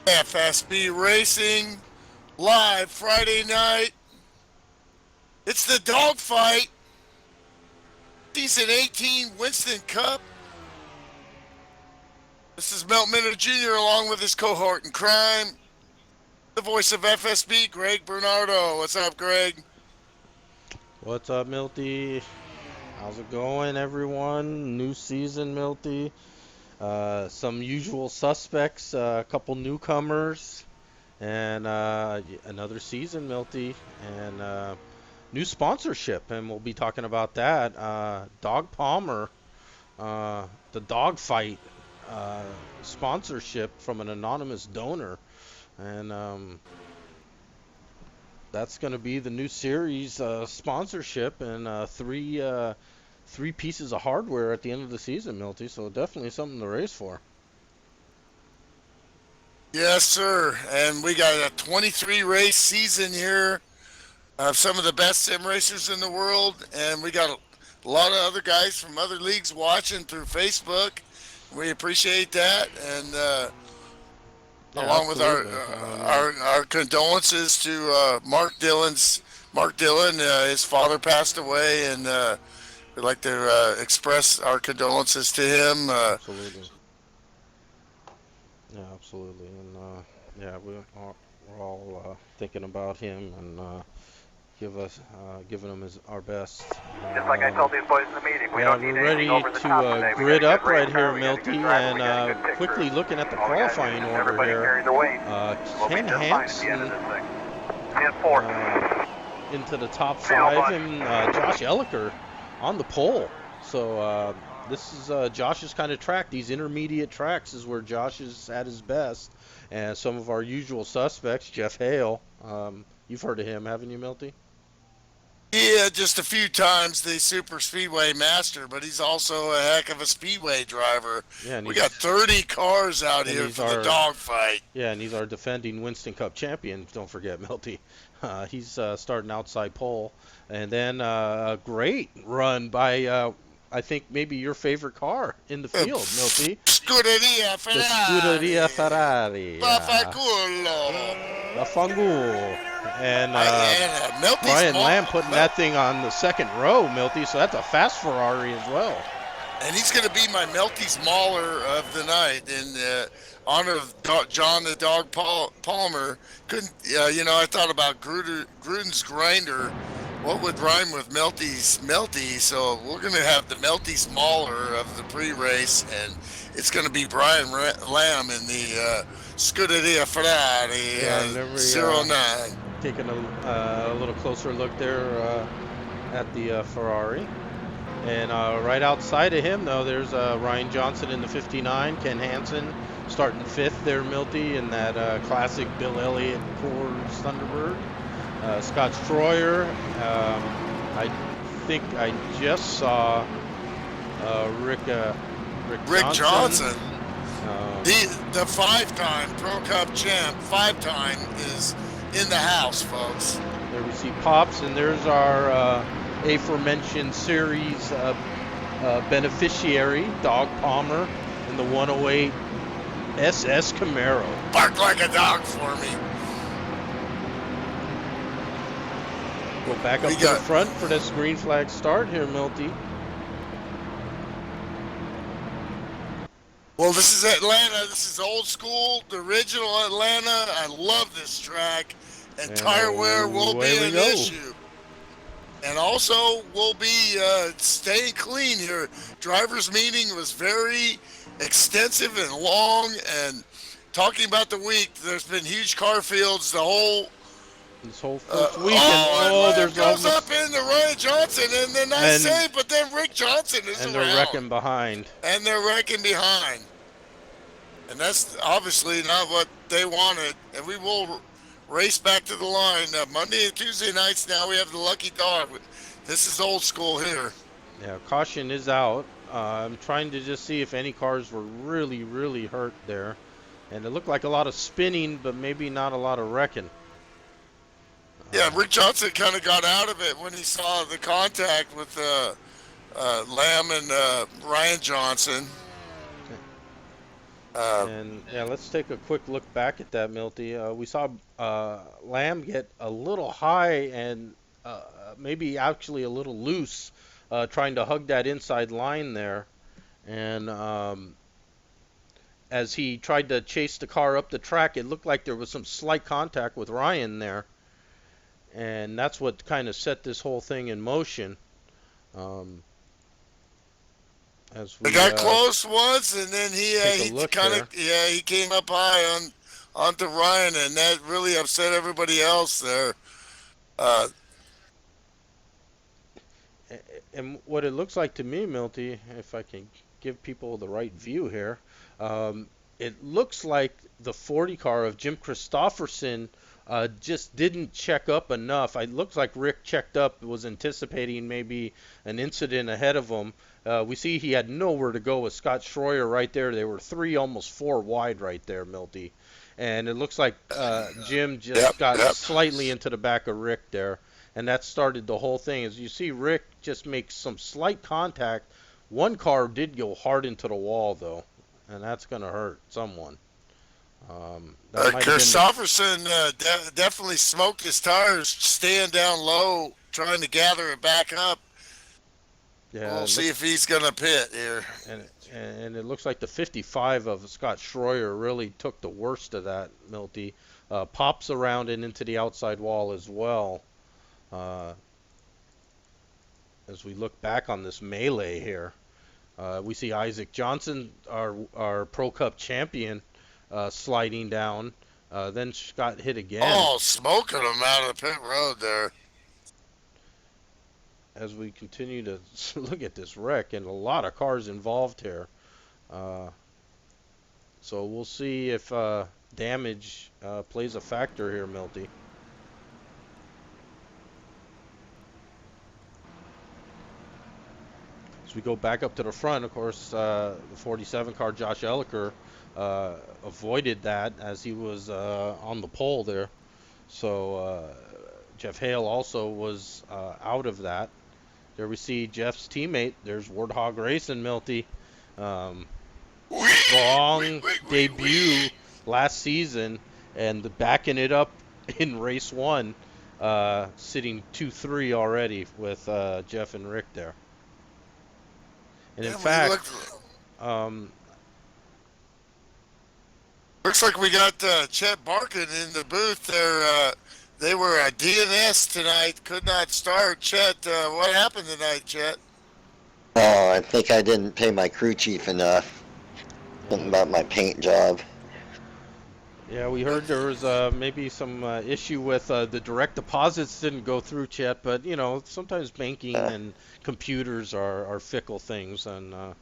FSB Racing, live Friday night. It's the dogfight. Season 18 Winston Cup. This is Melt Minter Jr. along with his cohort in crime, the voice of FSB, Greg Bernardo. What's up, Greg? What's up, Milty? How's it going, everyone? New season, Milty. Some usual suspects, a couple newcomers, and another season, Milty, and new sponsorship, and we'll be talking about that. Dog Palmer, the dog fight sponsorship from an anonymous donor, and that's going to be the new series sponsorship, and three pieces of hardware at the end of the season, Milty. So definitely something to race for. Yes, sir. And we got a 23 race season here of some of the best sim racers in the world. And we got a lot of other guys from other leagues watching through Facebook. We appreciate that. And Yeah, along with our condolences to Mark Dillon. His father passed away, and we'd like to express our condolences to him. Absolutely. Yeah, absolutely. And yeah, we're all thinking about him and giving him our best. Just like I told these boys in the meeting, we Yeah, don't need we're ready anything over the top today. to grid up right here, We got a Milty, good driver, we got a and good picture. quickly looking at the All we gotta do qualifying is order everybody here. carry the weight. We'll be Ken just fine at the end of Hansen this thing. 10-4. into the top Field 5, one. and Josh Elliker on the pole. So this is Josh's kind of track. These intermediate tracks is where Josh is at his best. And some of our usual suspects, Jeff Hale, you've heard of him, haven't you, Milty? Yeah, just a few times the super speedway master, but he's also a heck of a speedway driver. Yeah, and We got 30 cars out and here he's for the our- dogfight. Yeah, and he's our defending Winston Cup champion. Don't forget, Milty. He's starting outside pole, and then a great run by I think maybe your favorite car in the field, Milty. Scuderia The Ferrari. Scuderia Ferrari. Bafaculo. The Fangul. And Milty's Brian small- Lamb putting that thing on the second row, Milty. So that's a fast Ferrari as well. And he's going to be my Melty's Mauler of the night in honor of John the Dog Palmer. I thought about Gruden's Grinder. What would rhyme with Melty's Melty? So we're going to have the Melty's Mauler of the pre-race, and it's going to be Brian Lamb in the Scuderia Ferrari Yeah, remember, 09. Taking a little closer look there at the Ferrari. And right outside of him, though, there's Ryan Johnson in the 59, Ken Hansen starting 5th there, Milty, in that classic Bill Elliott Coors Thunderbird. Scott Stroyer, I think I just saw Rick Johnson. Um, The 5-time Pro Cup champ, 5-time, is in the house, folks. There we see Pops, and there's our aforementioned series beneficiary, Dog Palmer, in the 108 SS Camaro. Bark like a dog for me. Go back up to the front for this green flag start here, Milty. Well, this is Atlanta. This is old school, the original Atlanta. I love this track. And tire wear will be an issue. And also, we'll be staying clean here. Driver's meeting was very extensive and long. And talking about the week, there's been huge car fields this whole first weekend. There's goes up into Ryan Johnson, and then but then Rick Johnson is and around. they're wrecking behind. And they're wrecking behind. And that's obviously not what they wanted. And we will race back to the line. Monday and Tuesday nights now we have the lucky dog. This is old school here. Yeah, caution is out. I'm trying to just see if any cars were really, really hurt there. And it looked like a lot of spinning, but maybe not a lot of wrecking. Yeah, Rick Johnson kind of got out of it when he saw the contact with Lamb and Ryan Johnson. And yeah, let's take a quick look back at that, Milty. We saw Lamb get a little high and maybe actually a little loose, trying to hug that inside line there. And as he tried to chase the car up the track, it looked like there was some slight contact with Ryan there. And that's what kind of set this whole thing in motion. Um, as They we got close once, and then he kind of he came up high onto Ryan, and that really upset everybody else there. And what it looks like to me, Milty, if I can give people the right view here, it looks like the 40 car of Jim Christopherson just didn't check up enough. It looks like Rick checked up, was anticipating maybe an incident ahead of him. We see he had nowhere to go with Scott Schroyer right there. They were 3, almost 4 wide right there, Milty. And it looks like Jim just got slightly into the back of Rick there. And that started the whole thing. As you see, Rick just makes some slight contact. One car did go hard into the wall, though, and that's going to hurt someone. Christopherson definitely smoked his tires, staying down low, trying to gather it back up. Yeah, we'll see if he's going to pit here. And it looks like the 55 of Scott Schroyer really took the worst of that, Milty. Pops around and into the outside wall as well. As we look back on this melee here, we see Isaac Johnson, our Pro Cup champion, sliding down. Then got hit again. Oh, smoking him out of the pit road there. As we continue to look at this wreck, and a lot of cars involved here. So we'll see if damage plays a factor here, Milty. As we go back up to the front, of course, the 47 car, Josh Elliker, avoided that as he was on the pole there. So Jeff Hale also was out of that. There we see Jeff's teammate. There's Warthog Racing, Milty. Strong debut last season and backing it up in race 1, sitting 2-3 already with Jeff and Rick there. And in fact, looks like we got Chet Barkin in the booth there. They were at DNS tonight, could not start. Chet, what happened tonight, Chet? Oh, I think I didn't pay my crew chief enough. Something about my paint job. Yeah, we heard there was maybe some issue with the direct deposits didn't go through, Chet, but, you know, sometimes banking and computers are fickle things, and, I'm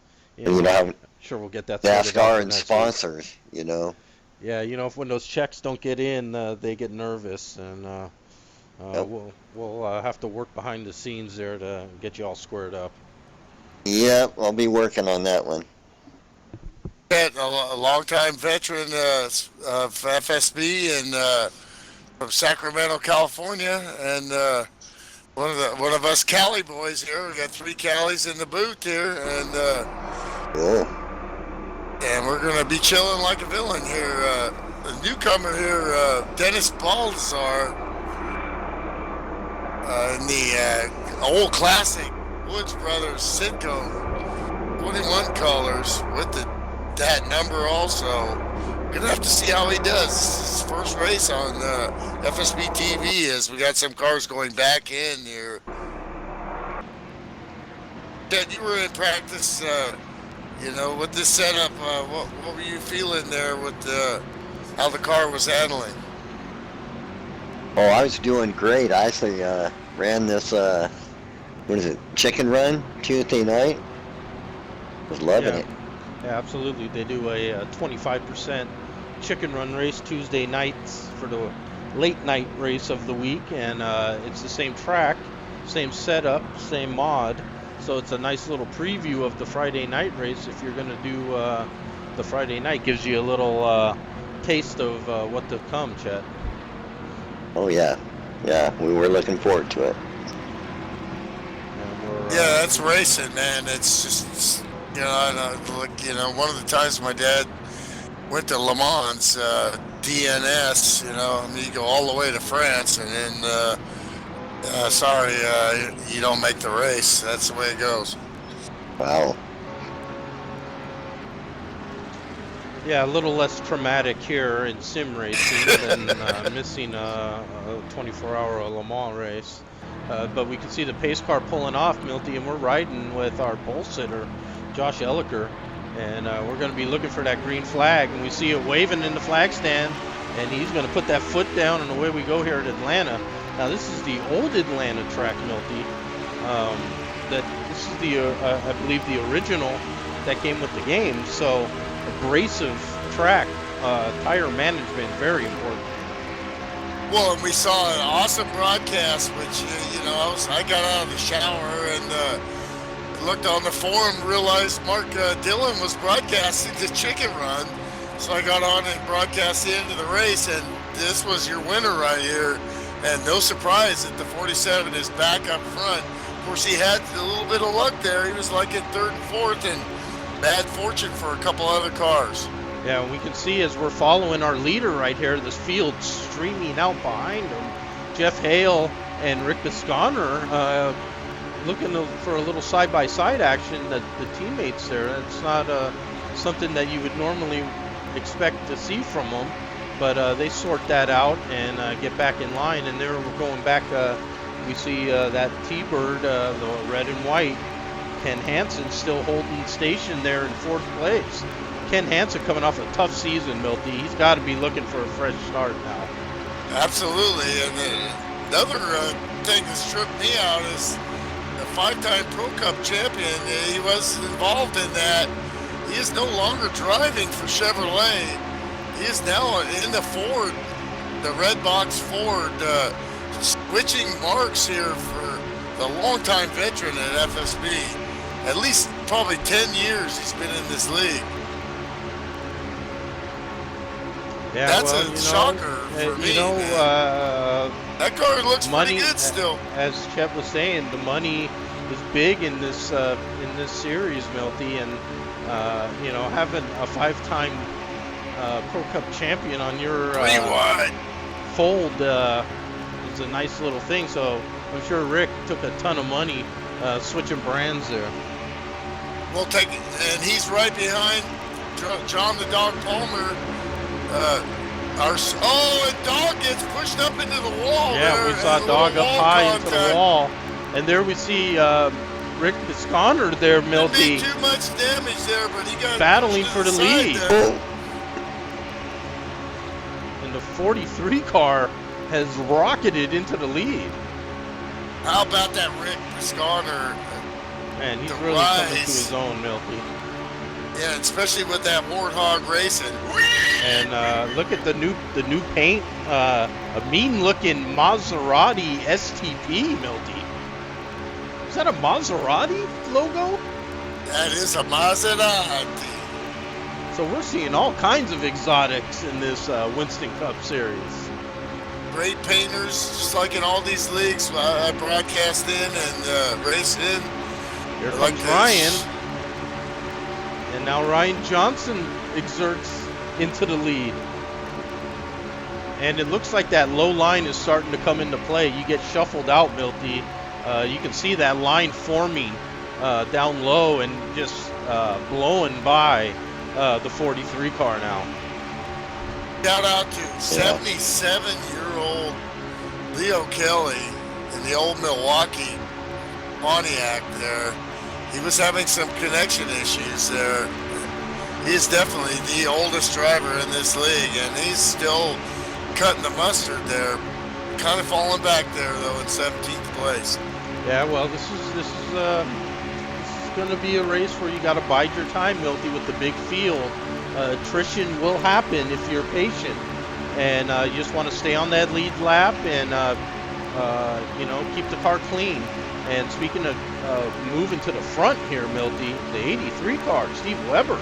sure we'll get that sorted out NASCAR and sponsors, you know. Yeah, you know, when those checks don't get in, they get nervous, and we'll have to work behind the scenes there to get you all squared up. Yep, I'll be working on that one. A longtime veteran of FSB and from Sacramento, California, and one of us Cali boys here. We got 3 Calis in the booth here, and Cool. And we're gonna be chilling like a villain here. The newcomer here, Dennis Baldassar, in the old classic Woods Brothers Sitco 21 colors with that number also. We're gonna have to see how he does. This is his first race on FSB TV, as we got some cars going back in here. Ted, you were in practice, you know, with this setup. What were you feeling there with how the car was handling? Oh, I was doing great. I actually ran this, what is it, chicken run Tuesday night. Was loving it. Yeah, absolutely. They do a 25% chicken run race Tuesday nights for the late night race of the week, and it's the same track, same setup, same mod. So it's a nice little preview of the Friday night race. If you're going to do the Friday night, gives you a little taste of what to come, Chet. Oh yeah, we were looking forward to it. Yeah, that's racing, man. It's just, you know, one of the times my dad went to Le Mans, DNS. You know, I mean, you go all the way to France, and then sorry, you don't make the race. That's the way it goes. Wow. Yeah, a little less traumatic here in sim racing than missing a 24-hour Le Mans race. But we can see the pace car pulling off, Milty, and we're riding with our pole sitter, Josh Elliker. And we're going to be looking for that green flag. And we see it waving in the flag stand. And he's going to put that foot down, and away we go here at Atlanta. Now, this is the old Atlanta track, Milty. This is the, I believe, the original that came with the game. So, abrasive track, tire management, very important. Well, and we saw an awesome broadcast, which, you know, I got out of the shower and looked on the forum, realized Mark Dillon was broadcasting the chicken run. So I got on and broadcast the end of the race, and this was your winner right here. And no surprise that the 47 is back up front. Of course, he had a little bit of luck there. He was like in third and fourth, and bad fortune for a couple other cars. Yeah, we can see as we're following our leader right here, this field streaming out behind him. Jeff Hale and Rick Bisconner looking for a little side-by-side action. That the teammates there, that's not something that you would normally expect to see from them. But they sort that out and get back in line. And there we're going back. We see that T-Bird, the red and white, Ken Hansen still holding station there in fourth place. Ken Hansen coming off a tough season, Milty. He's got to be looking for a fresh start now. Absolutely. And another thing that's tripped me out is a five-time Pro Cup champion. He was involved in that. He is no longer driving for Chevrolet. He is now in the Ford, the red box Ford, switching marks here for the longtime veteran at FSB. At least probably 10 years he's been in this league. Yeah, that's well, a shocker for me. That car looks pretty good still. As Chet was saying, the money is big in this series, Milty, and having a five-time Pro Cup champion on your fold is a nice little thing. So I'm sure Rick took a ton of money switching brands there. We'll take it, and he's right behind John the Dog Palmer. And Dog gets pushed up into the wall. Yeah, we saw Dog up high into the wall, and there we see Rick Bisconner there, Milty. Too much damage there, but he got battling for the lead. There. And the 43 car has rocketed into the lead. How about that Rick Bisconner? Man, he's really coming to his own, Milty. Yeah, especially with that Warthog racing. And look at the new paint, a mean-looking Maserati STP, Milty. Is that a Maserati logo? That is a Maserati. So we're seeing all kinds of exotics in this Winston Cup series. Great painters, just like in all these leagues. I broadcast in and race in. Here comes Ryan. And now Ryan Johnson exerts into the lead. And it looks like that low line is starting to come into play. You get shuffled out, Milty. You can see that line forming down low and just blowing by the 43 car now. Shout out to 77-year-old Leo Kelly in the old Milwaukee Pontiac there. He was having some connection issues there. He's definitely the oldest driver in this league, and he's still cutting the mustard there. Kind of falling back there, though, in 17th place. Yeah, well, this is going to be a race where you got to bide your time, Milty, with the big field. Attrition will happen if you're patient, and you just want to stay on that lead lap and keep the car clean. And speaking of moving to the front here, Milty, the 83 car, Steve Weber,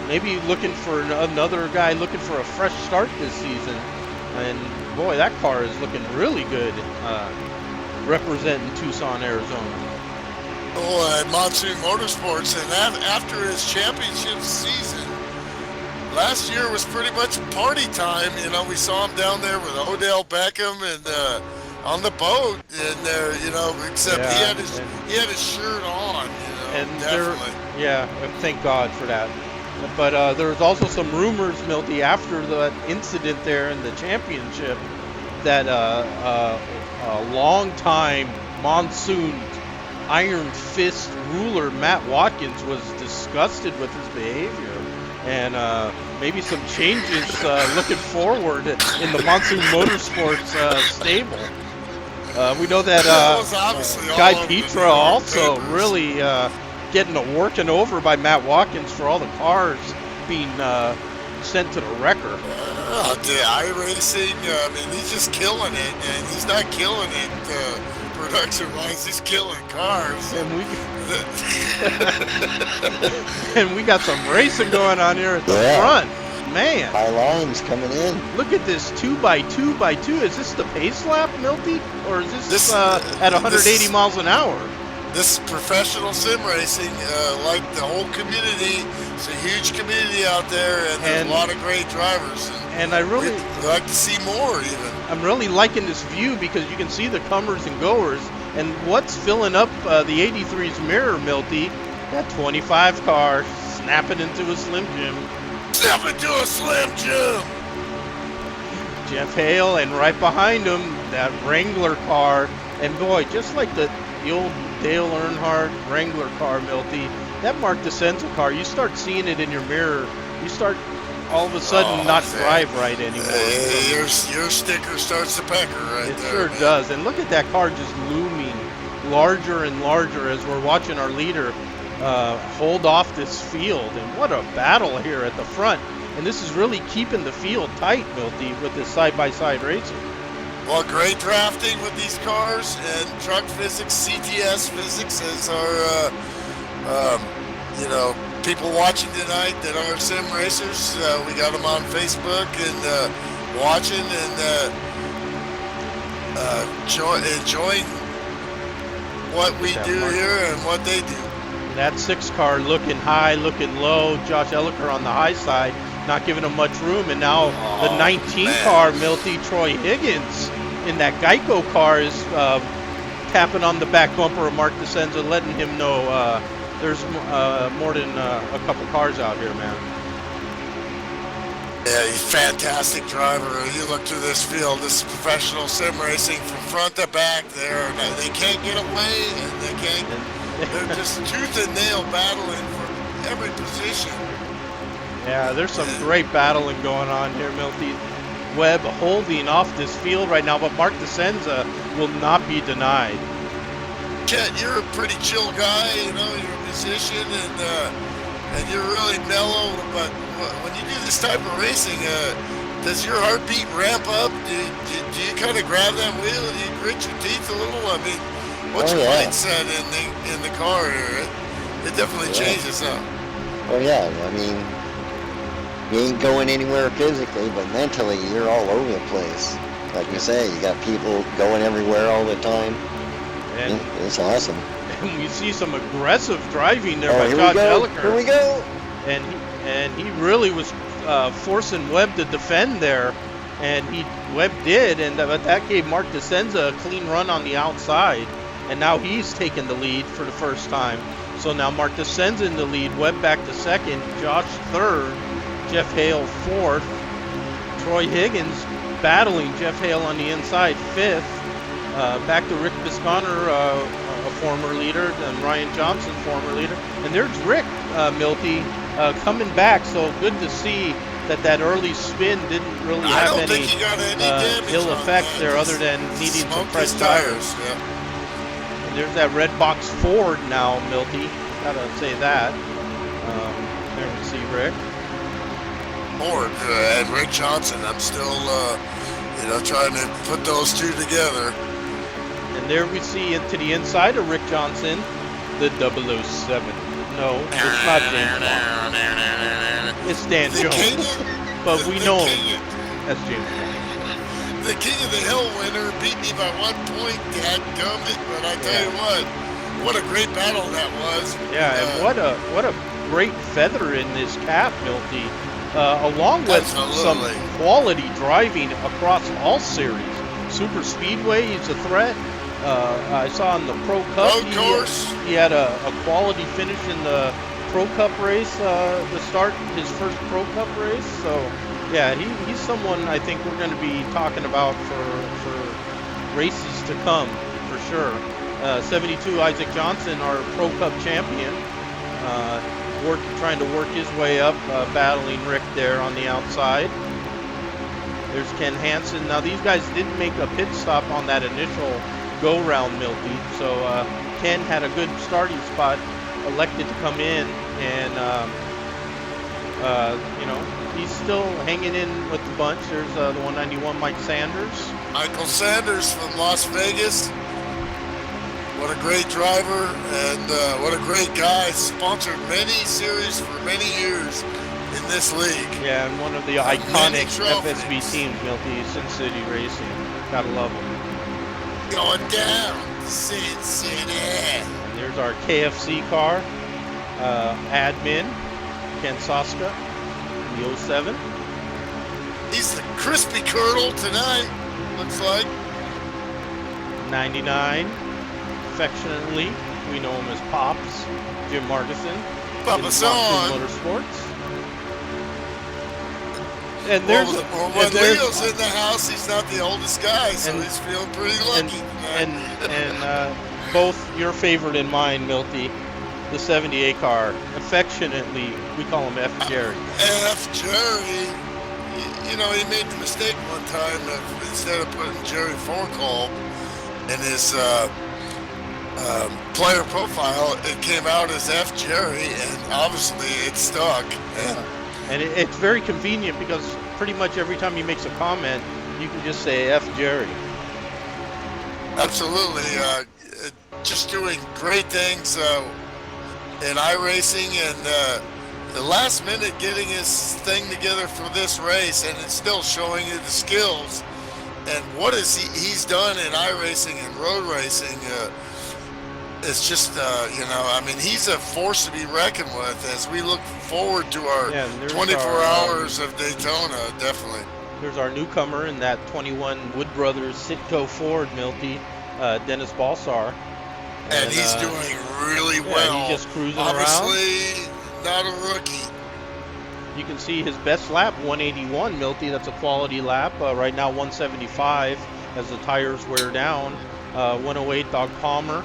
maybe looking for another guy looking for a fresh start this season. And boy, that car is looking really good, representing Tucson, Arizona. Monsoon Motorsports, and after his championship season, last year was pretty much party time. You know, we saw him down there with Odell Beckham and on the boat, and there, you know, except he had his shirt on. You know, And definitely. and thank God for that. But there was also some rumors, Milty, after the incident there in the championship, that a long-time monsoon iron fist ruler, Matt Watkins, was disgusted with his behavior, and maybe some changes looking forward in the Monsoon Motorsports stable. We know that was obviously all Guy over the New Petra York also papers. really getting working over by Matt Watkins for all the cars being sent to the wrecker. Oh, dude, iRacing, I mean, he's just killing it, and he's not killing it production-wise. He's killing cars. And we got some racing going on here at the front. Man, High lines coming in. look at this 2x2x2. Is this the pace lap, Milty? Or is this, at 180 this- miles an hour? This professional sim racing, like the whole community, it's a huge community out there, and there's a lot of great drivers. And I really we'd like to see more, even. I'm really liking this view because you can see the comers and goers. And what's filling up the 83's mirror, Milty? That 25 car snapping into a Slim Jim. Step into a Slim Jim! Jeff Hale, and right behind him, that Wrangler car. And boy, just like the old Dale Earnhardt Wrangler car, Milty, that Mark DeSenza car, you start seeing it in your mirror. You start all of a sudden not drive right anymore. Hey, your sticker starts to pecker right It there. sure man. does. And look at that car just looming larger and larger as we're watching our leader hold off this field. And what a battle here at the front. And this is really keeping the field tight, Milty, with this side-by-side racing. Well, great drafting with these cars, and truck physics, CTS physics, as our, you know, people watching tonight that are sim racers. We got them on Facebook and watching and enjoying what we do here and what they do. That 6 car looking high, looking low. Josh Elliker on the high side, not giving him much room. And now the 19 car, Milty, Troy Higgins, in that Geico car is tapping on the back bumper of Mark DeSenza, letting him know there's more than a couple cars out here, man. Yeah, he's a fantastic driver. You look through this field, this is professional sim racing from front to back there. They can't get away, and they can't. They're just tooth and nail battling for every position. Yeah, there's some great battling going on here, Milty. Webb holding off this field right now, but Mark DeSenza will not be denied. Chet, you're a pretty chill guy, you know, you're a musician, and you're really mellow, but when you do this type of racing, does your heartbeat ramp up? Do you kind of grab that wheel? Do you grit your teeth a little? I mean, what's your mindset in the car here? It definitely changes, huh? Oh yeah, I mean, you ain't going anywhere physically, but mentally you're all over the place. Like you say, you got people going everywhere all the time. And It's awesome. we see some aggressive driving there by Here Josh we go. Elliker. Here we go. And he really was forcing Webb to defend there, and Webb did, and but that gave Mark DeSenza a clean run on the outside, and now he's taken the lead for the first time. So now Mark DeSenza in the lead, Webb back to second, Josh third, Jeff Hale fourth, Troy Higgins battling Jeff Hale on the inside fifth, back to Rick Bisconner, a former leader, and Ryan Johnson, former leader, and there's Rick Milty coming back. So good to see that early spin didn't really have any ill effects there, other than needing some fresh tires. And there's that red box Ford now, Milty. Gotta say that. There we see Rick. Ford and Rick Johnson. I'm still, trying to put those two together. And there we see into the inside of Rick Johnson, the 007. No, it's not James Bond. It's Dan Jones. But we know him as James Bond. The King of the Hill winner beat me by 1 point, dadgummit, but I tell you what a great battle that was. Yeah, and what a great feather in this cap, Milty. along with some Absolutely. quality driving across all series. Super Speedway, he's a threat. I saw in the Pro Cup, Road course. he had a quality finish in the Pro Cup race to start his first Pro Cup race. So, yeah, he's someone I think we're going to be talking about for races to come, for sure. 72 Isaac Johnson, our Pro Cup champion, trying to work his way up, battling Rick there on the outside. There's Ken Hansen. Now, these guys didn't make a pit stop on that initial go-round, Milty, so Ken had a good starting spot, elected to come in, and you know, he's still hanging in with the bunch. There's the 191 Mike Sanders. Michael Sanders from Las Vegas. What a great driver, and what a great guy. Sponsored many series for many years in this league. Yeah, and one of the iconic FSB teams, Milty, Sin City Racing. Gotta love him. Going down, Sin City. And there's our KFC car, admin, Ken Soska, the 07. He's the crispy curdle tonight, looks like. 99, affectionately, we know him as Pops, Jim Markison. Papa Son. Motorsports. And there's when Leo's in the house, he's not the oldest guy, so he's feeling pretty lucky. And both your favorite and mine, Milty, the 78 car. Affectionately, we call him F. Jerry. F. Jerry. You know, he made the mistake one time of instead of putting Jerry Forkolb in his player profile, it came out as F. Jerry, and obviously it stuck. And it's very convenient because pretty much every time he makes a comment, you can just say F. Jerry. Absolutely. Just doing great things in iRacing, and the last minute getting his thing together for this race, and it's still showing you the skills and what is he's done in iRacing and road racing. It's just, you know, I mean, he's a force to be reckoned with as we look forward to our 24 hours of Daytona, definitely. There's our newcomer in that 21 Wood Brothers Sitco Ford, Milty, Dennis Balsar. And he's doing really well. He's just cruising Obviously, around. not a rookie. You can see his best lap, 181, Milty. That's a quality lap. Right now, 175 as the tires wear down. 108, Dog Palmer.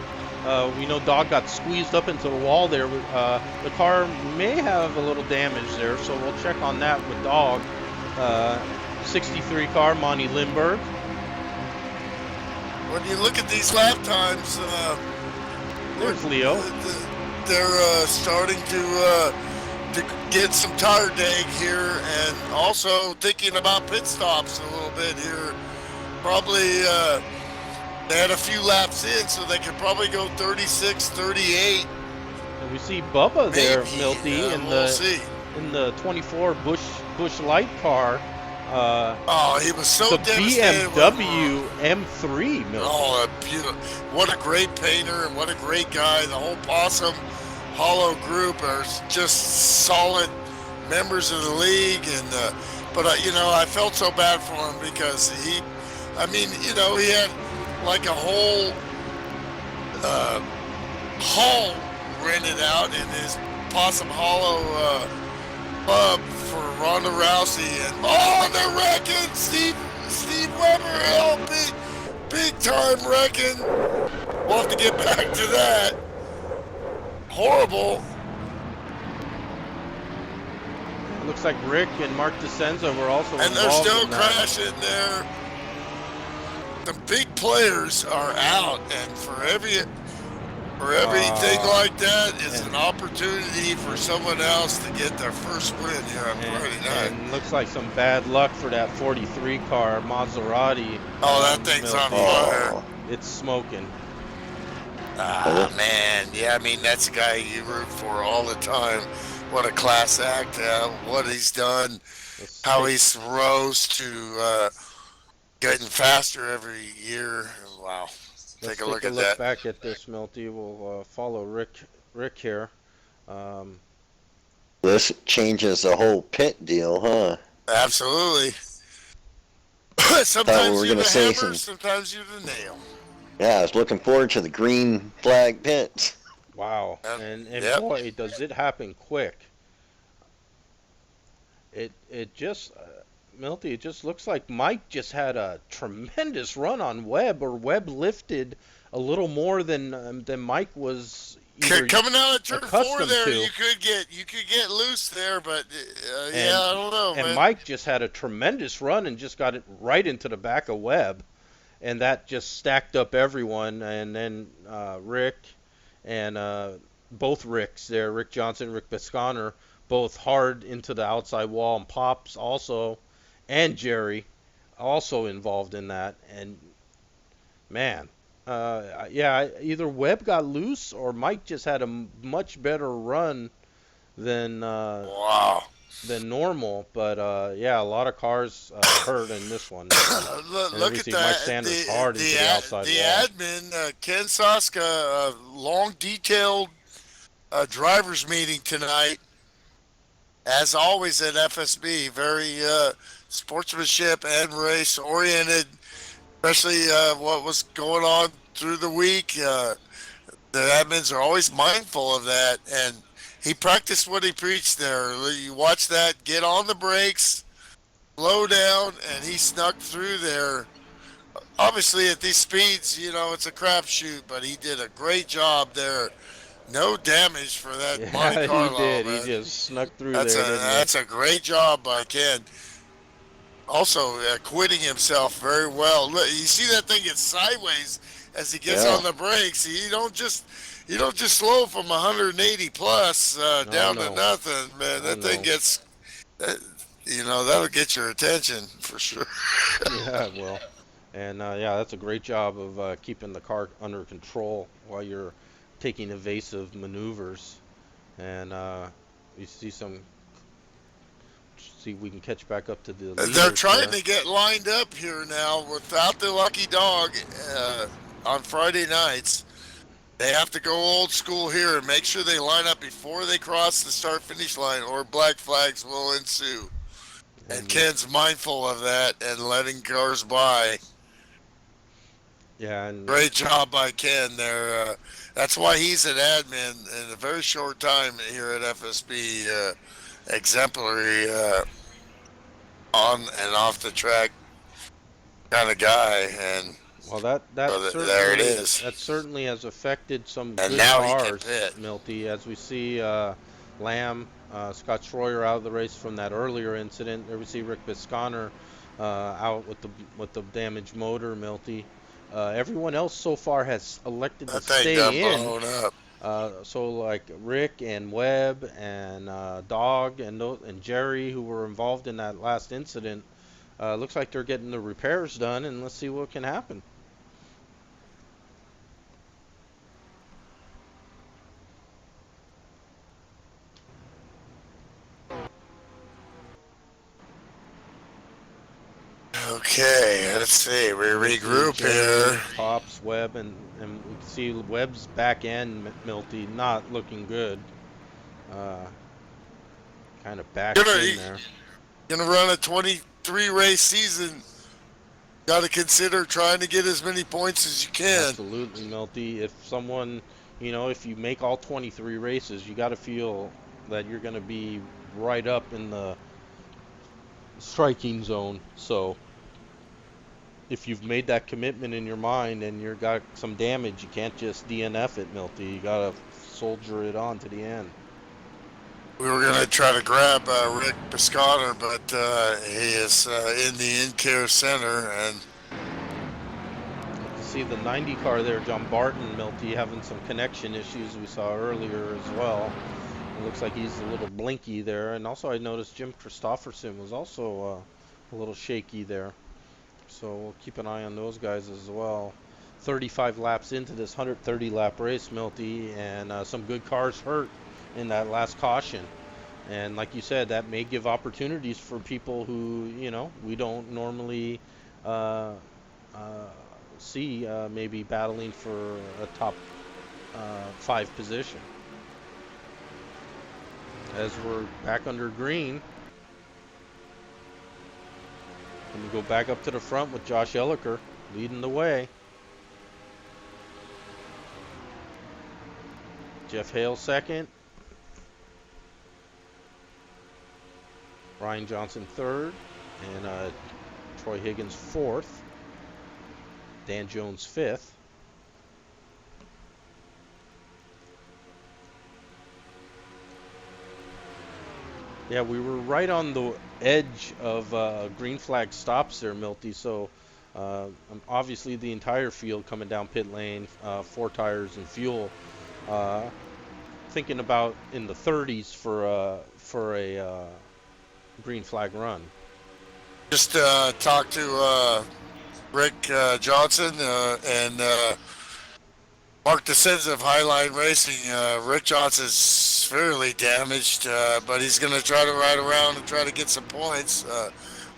We know Dog got squeezed up into the wall there. The car may have a little damage there, so we'll check on that with Dog. 63 car, Monty Lindbergh. When you look at these lap times, there's Leo. They're starting to get some tire deg here, and also thinking about pit stops a little bit here. Probably they had a few laps in, so they could probably go 36, 38. And we see Bubba there, Milty, in the 24 Busch Light car. He was so the devastated. BMW M3, Milty. Oh, beautiful! What a great painter and what a great guy. The whole Possum Hollow group are just solid members of the league, and but you know, I felt so bad for him because he had like a whole hall rented out in his Possum Hollow pub for Ronda Rousey, and they're wrecking Steve Weber, big time wrecking. We'll have to get back to that. Horrible. Looks like Rick and Mark DeCenza were also and involved. They're still in that. crashing there. The big players are out, and for everything like that is an opportunity for someone else to get their first win here on Friday night. And looks like some bad luck for that 43 car Maserati. Oh, that thing's on fire. It's smoking. Man, yeah, I mean, that's a guy you root for all the time. What a class act, what he's done, how he's rose to getting faster every year. Wow. Take a look at that. Back at this, Milty. We'll follow Rick here. This changes the whole pit deal, huh? Absolutely. Thought we Sometimes were you're gonna the say hammer, some. sometimes you're the nail. Yeah, I was looking forward to the green flag pits. Wow. Yep. And Yep. boy, does it happen quick. It just Milty, it just looks like Mike just had a tremendous run on Webb, or Webb lifted a little more than Mike was either Coming out of turn 4 accustomed there, to. you could get loose there, but yeah, And I don't know, and man. Mike just had a tremendous run and just got it right into the back of Webb, and that just stacked up everyone. And then Rick and both Ricks there, Rick Johnson, Rick Bisconer, both hard into the outside wall, and Pops also, and Jerry also involved in that. And man, yeah, either Webb got loose or Mike just had a much better run than Wow. normal. But yeah, a lot of cars hurt in this one. And then Look we at see Mike that. Sanders hard into the outside The wall. admin, Ken Soska, long detailed drivers meeting tonight, as always at FSB. Very sportsmanship and race oriented, especially what was going on through the week. The admins are always mindful of that, and he practiced what he preached there. You watch that, get on the brakes, slow down, and he snuck through there. Obviously, at these speeds, it's a crapshoot, but he did a great job there. No damage for that Monte Yeah, he Carlo, did. He man. just snuck through That's a there, didn't he? that's a great job by Ken. Also, acquitting himself very well. Look, you see that thing get sideways as he gets Yeah. on the brakes. You don't just slow from 180 plus down to no. nothing, man. Oh, That thing no. gets, that, that'll get your attention for sure. Yeah, well, and yeah, that's a great job of keeping the car under control while you're taking evasive maneuvers. And you see if we can catch back up to the They're leaders trying there. to get lined up here now without the lucky dog on Friday nights. They have to go old school here and make sure they line up before they cross the start-finish line, or black flags will ensue. And And Ken's mindful of that and letting cars by. yeah, and Great job by Ken there. That's why he's an admin in a very short time here at FSB. Exemplary on and off the track kind of guy. And well, that so there it is. certainly has affected some And good now he can cars, pit. Milty, as we see Lamb, Scott Schroyer out of the race from that earlier incident. There we see Rick Bisconer out with the damaged motor, Milty. Everyone else so far has elected to That thing done stay in. blown up. So like Rick and Webb and Dog and Jerry, who were involved in that last incident, looks like they're getting the repairs done, and let's see what can happen. Okay, let's see. We regroup Jerry, here. Pops, Webb, and we can see Webb's back end, Milty, not looking good. Kind of backed in there. Gonna run a 23 race season. Got to consider trying to get as many points as you can. Absolutely, Milty. If someone, if you make all 23 races, you got to feel that you're going to be right up in the striking zone. So if you've made that commitment in your mind and you've got some damage, you can't just DNF it, Milty. You got to soldier it on to the end. We were going to try to grab Rick Biscotter, but he is in the in-care center. And You see the 90 car there, John Barton, Milty, having some connection issues we saw earlier as well. It looks like he's a little blinky there. And also I noticed Jim Christopherson was also a little shaky there. So we'll keep an eye on those guys as well. 35 laps into this 130 lap race, Milty, and some good cars hurt in that last caution. And like you said, that may give opportunities for people who, we don't normally see maybe battling for a top 5 position. as we're back under green. And we go back up to the front with Josh Elliker leading the way. Jeff Hale second. Ryan Johnson third. And Troy Higgins fourth. Dan Jones fifth. Yeah, we were right on the edge of green flag stops there, Milty. So obviously the entire field coming down pit lane, 4 tires and fuel. Thinking about in the 30s for a green flag run. Just talked to Rick Johnson and Mark DeSenza of Highline Racing. Rick Johnson's severely damaged, but he's going to try to ride around and try to get some points.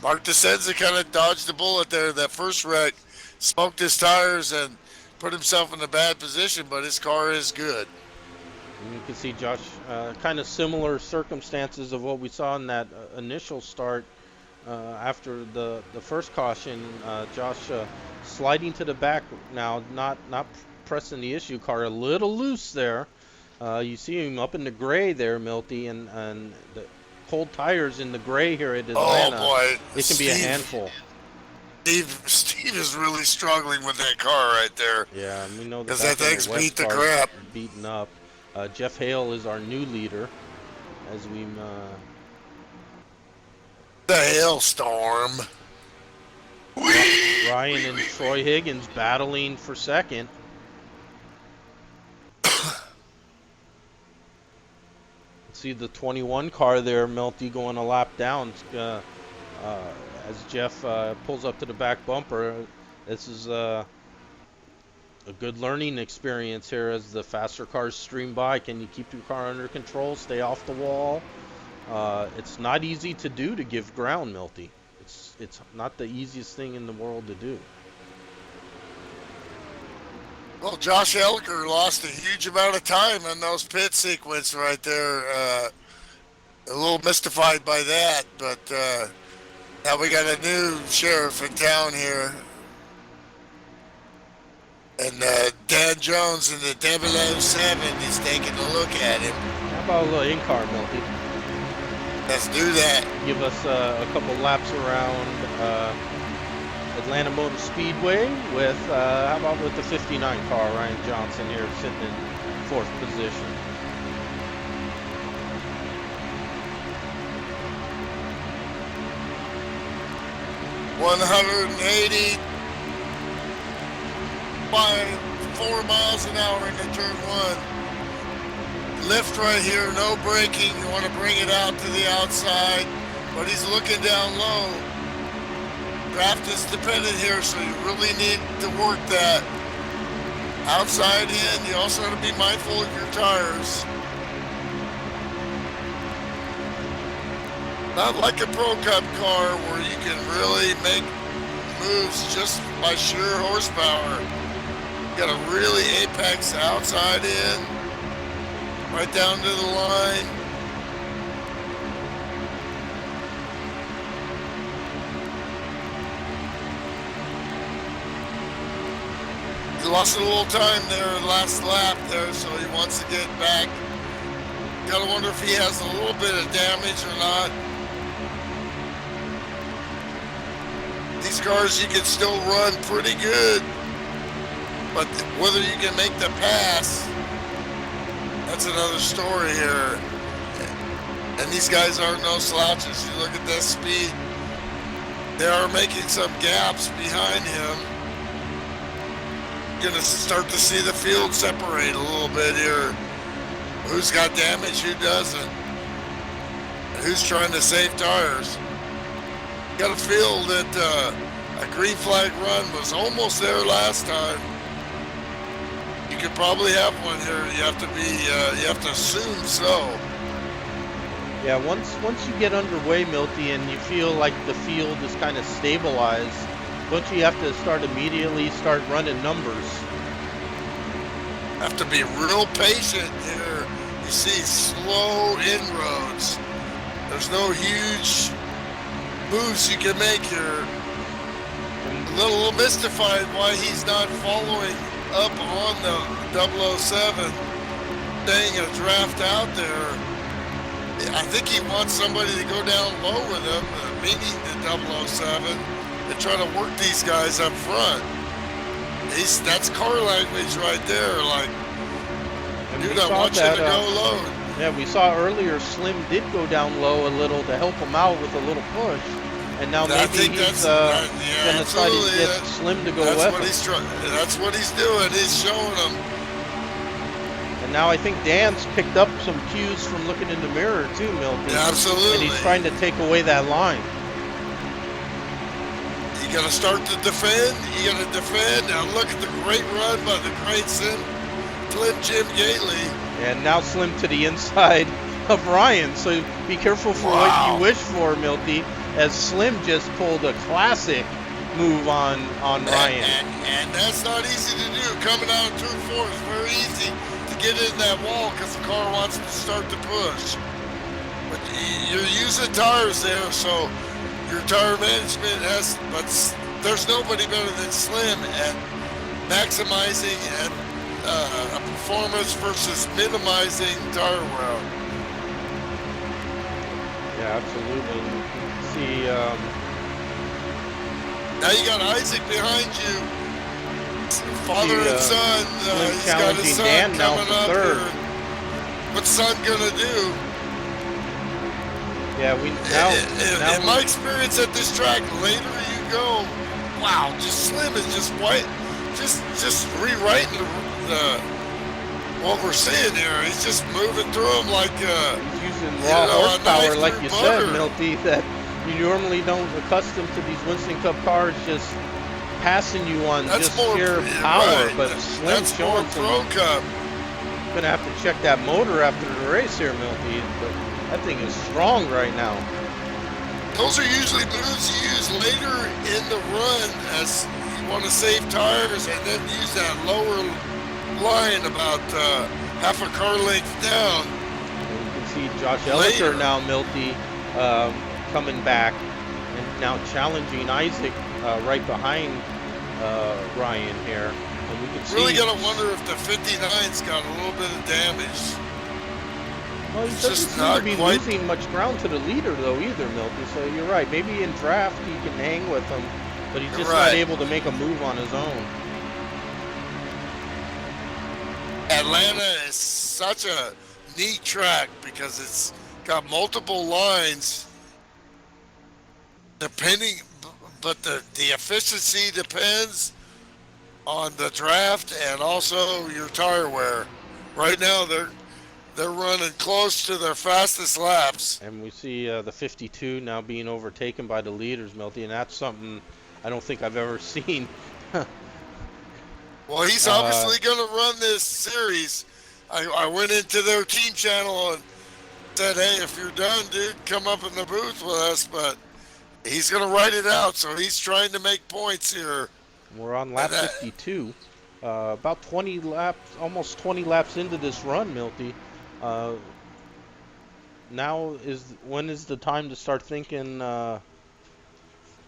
Mark DeSenza kind of dodged the bullet there. That first wreck smoked his tires and put himself in a bad position, but his car is good. And you can see Josh, kind of similar circumstances of what we saw in that initial start after the first caution. Josh sliding to the back now, not pressing the issue car, a little loose there. You see him up in the gray there, Milty, and the cold tires in the gray here at Atlanta. Oh boy, it can be a handful. Steve is really struggling with that car right there. Yeah, and we know because that thing's beat the crap. Beaten up. Jeff Hale is our new leader as we the hailstorm. Ryan and Troy Higgins battling for second. See the 21 car there, Milty, going a lap down as Jeff pulls up to the back bumper. This is a good learning experience here as the faster cars stream by. Can you keep your car under control, stay off the wall? It's not easy to do, to give ground, Milty. It's not the easiest thing in the world to do. Well, Josh Elliker lost a huge amount of time in those pit sequence right there. A little mystified by that, but now we got a new sheriff in town here. And Dan Jones in the 007 is taking a look at him. How about a little in-car, Milty? Let's do that. Give us a couple laps around Atlanta Motor Speedway with, how about with the 59 car, Ryan Johnson here sitting in 4th position. $180 by 4 miles an hour into turn 1. Lift right here, no braking. You want to bring it out to the outside, but he's looking down low. Draft is dependent here, so you really need to work that. Outside in, you also have to be mindful of your tires. Not like a Pro Cup car where you can really make moves just by sheer horsepower. You got to really apex outside in, right down to the line. He lost a little time there last lap there, so he wants to get back. Gotta wonder if he has a little bit of damage or not. These cars you can still run pretty good, but whether you can make the pass, that's another story here. And these guys aren't no slouches. You look at that speed, they are making some gaps behind him. Gonna start to see the field separate a little bit here. Who's got damage, who doesn't, and who's trying to save tires. Got a feel that a green flag run was almost there last time. You could probably have one here. You have to assume so. Yeah, once you get underway, Milty, and you feel like the field is kind of stabilized, don't you have to start running numbers? Have to be real patient here. You see slow inroads. There's no huge moves you can make here. A little mystified why he's not following up on the 007, staying a draft out there. I think he wants somebody to go down low with him, meaning the 007, and try to work these guys up front. That's car language right there. Like, And dude, we I saw want that, you to go low. Yeah, we saw earlier Slim did go down low a little to help him out with a little push. And now I maybe think he's yeah, going to try to absolutely. get Slim to go That's left. what he's trying. That's what he's doing. He's showing them. And now I think Dan's picked up some cues from looking in the mirror too, Milton. Yeah, absolutely. And he's trying to take away that line. You got to start to defend. You got to defend. Now look at the great run by the great Slim Jim Gately. And now Slim to the inside of Ryan. So be careful for what you wish for, Milty, as Slim just pulled a classic move on Ryan. And that's not easy to do. Coming out of turn 4 is very easy to get in that wall because the car wants to start to push. But you're using tires there, so your tire management has, but there's nobody better than Slim at maximizing a performance versus minimizing tire wear. Yeah, absolutely. You can see. Now you got Isaac behind you. Father and son. He's got his son Dan now coming for up third. here. What's son gonna do? Yeah, In my experience at this track, later you go, wow, Slim is just rewriting what we're seeing here. He's just moving through them like he's using raw horsepower, like you said, Milty, that you normally don't accustom to these Winston Cup cars just passing you on just sheer power. Right. But Slim's showing some. Pro Cup. Gonna have to check that motor after the race here, Milty. But that thing is strong right now. Those are usually moves you use later in the run as you want to save tires and then use that lower line about half a car length down. And you can see Josh Elliker now, Milty, coming back and now challenging Isaac right behind Ryan here. And we can see. Really got to wonder if the 59's got a little bit of damage. Well, he doesn't seem to be losing much ground to the leader, though, either, Milty. So you're right. Maybe in draft he can hang with him, but he's just not able to make a move on his own. Atlanta is such a neat track because it's got multiple lines. Depending, but the efficiency depends on the draft and also your tire wear. Right now, they're running close to their fastest laps. And we see the 52 now being overtaken by the leaders, Milty, and that's something I don't think I've ever seen. Well, he's obviously going to run this series. I went into their team channel and said, hey, if you're done, dude, come up in the booth with us. But he's going to write it out, so he's trying to make points here. We're on lap 52. About 20 laps, almost 20 laps into this run, Milty. When is the time to start thinking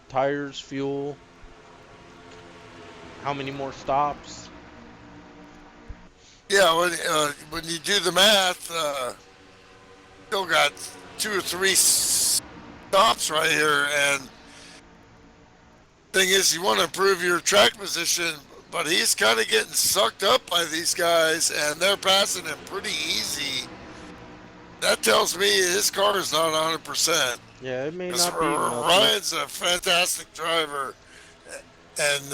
tires, fuel, how many more stops? Yeah, when you do the math, still got 2 or 3 stops right here, and thing is, you want to improve your track position, but he's kind of getting sucked up by these guys, and they're passing him pretty easy. That tells me his car is not 100%. Yeah, it may not be. Ryan's a fantastic driver, and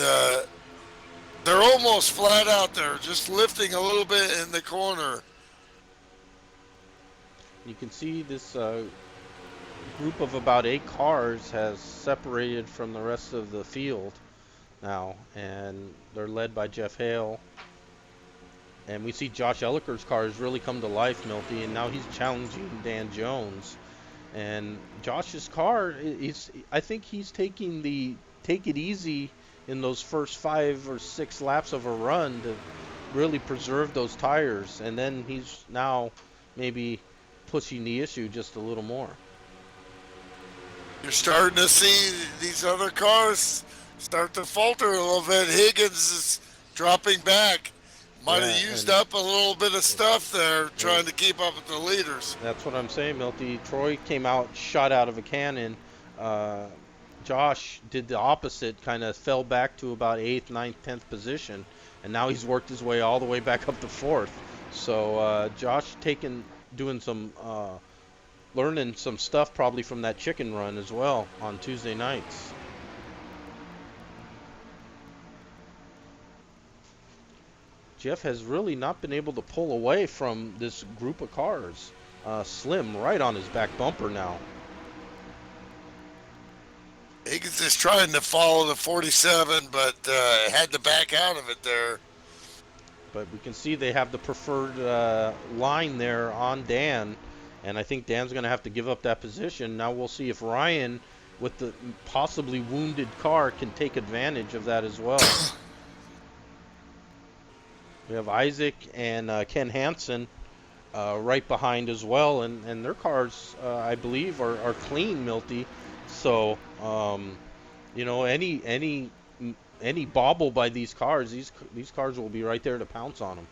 they're almost flat out there, just lifting a little bit in the corner. You can see this group of about 8 cars has separated from the rest of the field now, and they're led by Jeff Hale. And we see Josh Elliker's car has really come to life, Milty, and now he's challenging Dan Jones. And Josh's car, I think he's taking the take it easy in those first 5 or 6 laps of a run to really preserve those tires. And then he's now maybe pushing the issue just a little more. You're starting to see these other cars start to falter a little bit. Higgins is dropping back. Might Yeah, have used and up a little bit of stuff there trying to keep up with the leaders. that's what I'm saying, Milty. Troy came out shot out of a cannon. Josh did the opposite, kind of fell back to about 8th, 9th, 10th position, and now he's worked his way all the way back up to 4th. So Josh doing some learning some stuff probably from that chicken run as well on Tuesday nights. Jeff has really not been able to pull away from this group of cars. Slim right on his back bumper now. Higgins is trying to follow the 47, but had to back out of it there. But we can see they have the preferred line there on Dan, and I think Dan's going to have to give up that position. Now we'll see if Ryan, with the possibly wounded car, can take advantage of that as well. We have Isaac and Ken Hansen right behind as well, and their cars, I believe, are clean, Milty. So, you know, any bobble by these cars, these cars will be right there to pounce on them.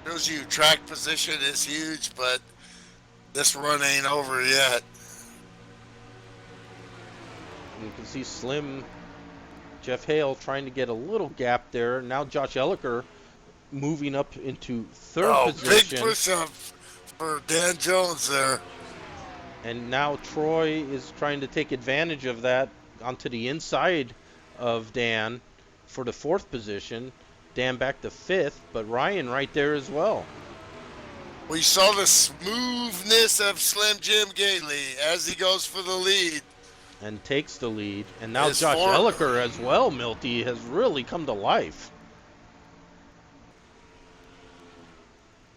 Shows you track position is huge, but this run ain't over yet. And you can see Slim, Jeff Hale trying to get a little gap there. Now Josh Elliker moving up into 3rd position. Big push up for Dan Jones there. And now Troy is trying to take advantage of that onto the inside of Dan for the 4th position. Dan back to 5th, but Ryan right there as well. We saw the smoothness of Slim Jim Gately as he goes for the lead. And takes the lead. And now His Josh form- Elliker as well, Milty, has really come to life.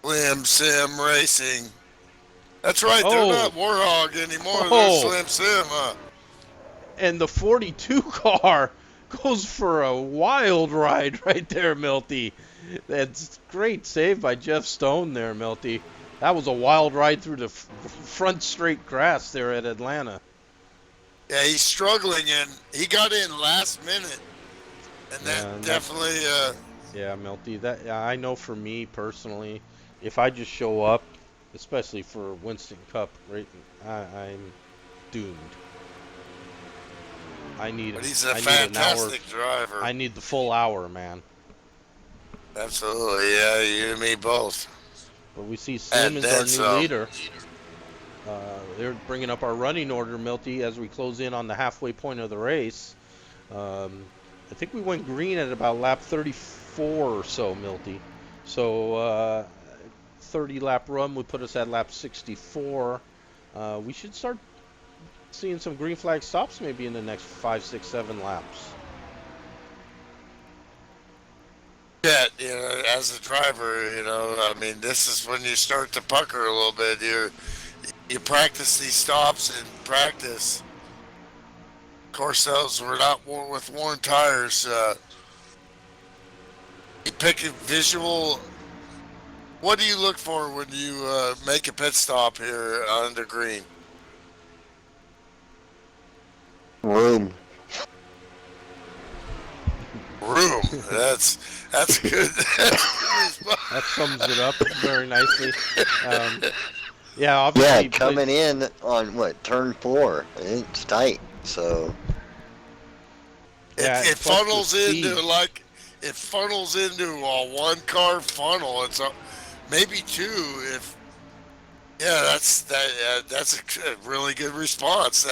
Slim Sim Racing. That's right, they're not Warhog anymore. Oh. They're Slim Sim, huh? And the 42 car goes for a wild ride right there, Milty. That's great save by Jeff Stone there, Milty. That was a wild ride through the front straight grass there at Atlanta. Yeah, he's struggling, and he got in last minute. And that definitely... Yeah, Milty, that I know for me personally, if I just show up, especially for Winston Cup, right, I'm doomed. But he's a fantastic driver. I need the full hour, man. Absolutely, yeah, you and me both. But we see Slim is our new leader. They're bringing up our running order, Milty, as we close in on the halfway point of the race. I think we went green at about lap 34 or so, Milty. So 30-lap run would put us at lap 64. We should start seeing some green flag stops maybe in the next 5, 6, 7 laps. Yeah, you know, as a driver, you know, I mean, this is when you start to pucker a little bit. You practice these stops in practice. Of course, those were not with worn tires. You pick a visual. What do you look for when you make a pit stop here under green? Room. That's good. That sums it up very nicely. Yeah, obviously. Yeah, coming in on turn 4, it's tight. So it funnels into a one-car funnel. It's maybe 2 if. Yeah, that's a really good response.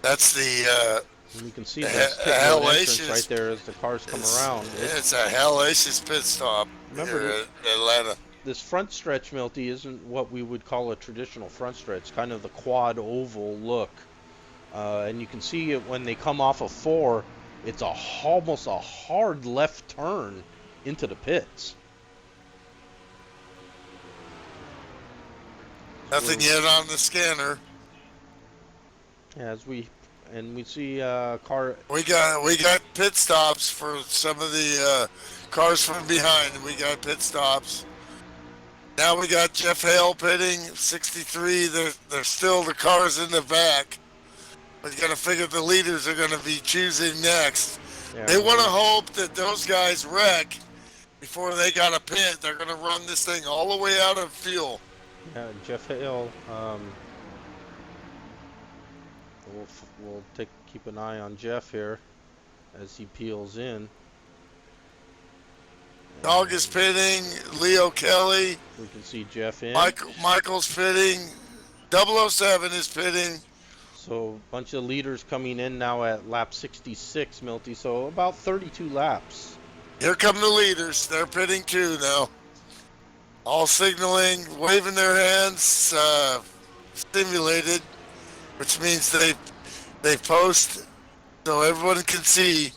That's the. And you can see the entrance right there as the cars come around. It's a hellacious pit stop here at Atlanta. This front stretch, Milty, isn't what we would call a traditional front stretch, kind of the quad oval look. And you can see it when they come off of 4, it's almost a hard left turn into the pits. Nothing yet on the scanner. As we see car. We got pit stops for some of the cars from behind. We got pit stops. Now we got Jeff Hale pitting, 63. There's still the cars in the back. But you got to figure the leaders are going to be choosing next. Yeah, They want to hope that those guys wreck before they got a pit. They're going to run this thing all the way out of fuel. Yeah, Jeff Hale. We'll keep an eye on Jeff here as he peels in. Dog is pitting. Leo Kelly. We can see Jeff in. Michael's pitting. 007 is pitting. So a bunch of leaders coming in now at lap 66, Milty. So about 32 laps. Here come the leaders. They're pitting too now. All signaling, waving their hands, stimulated, which means they post so everyone can see.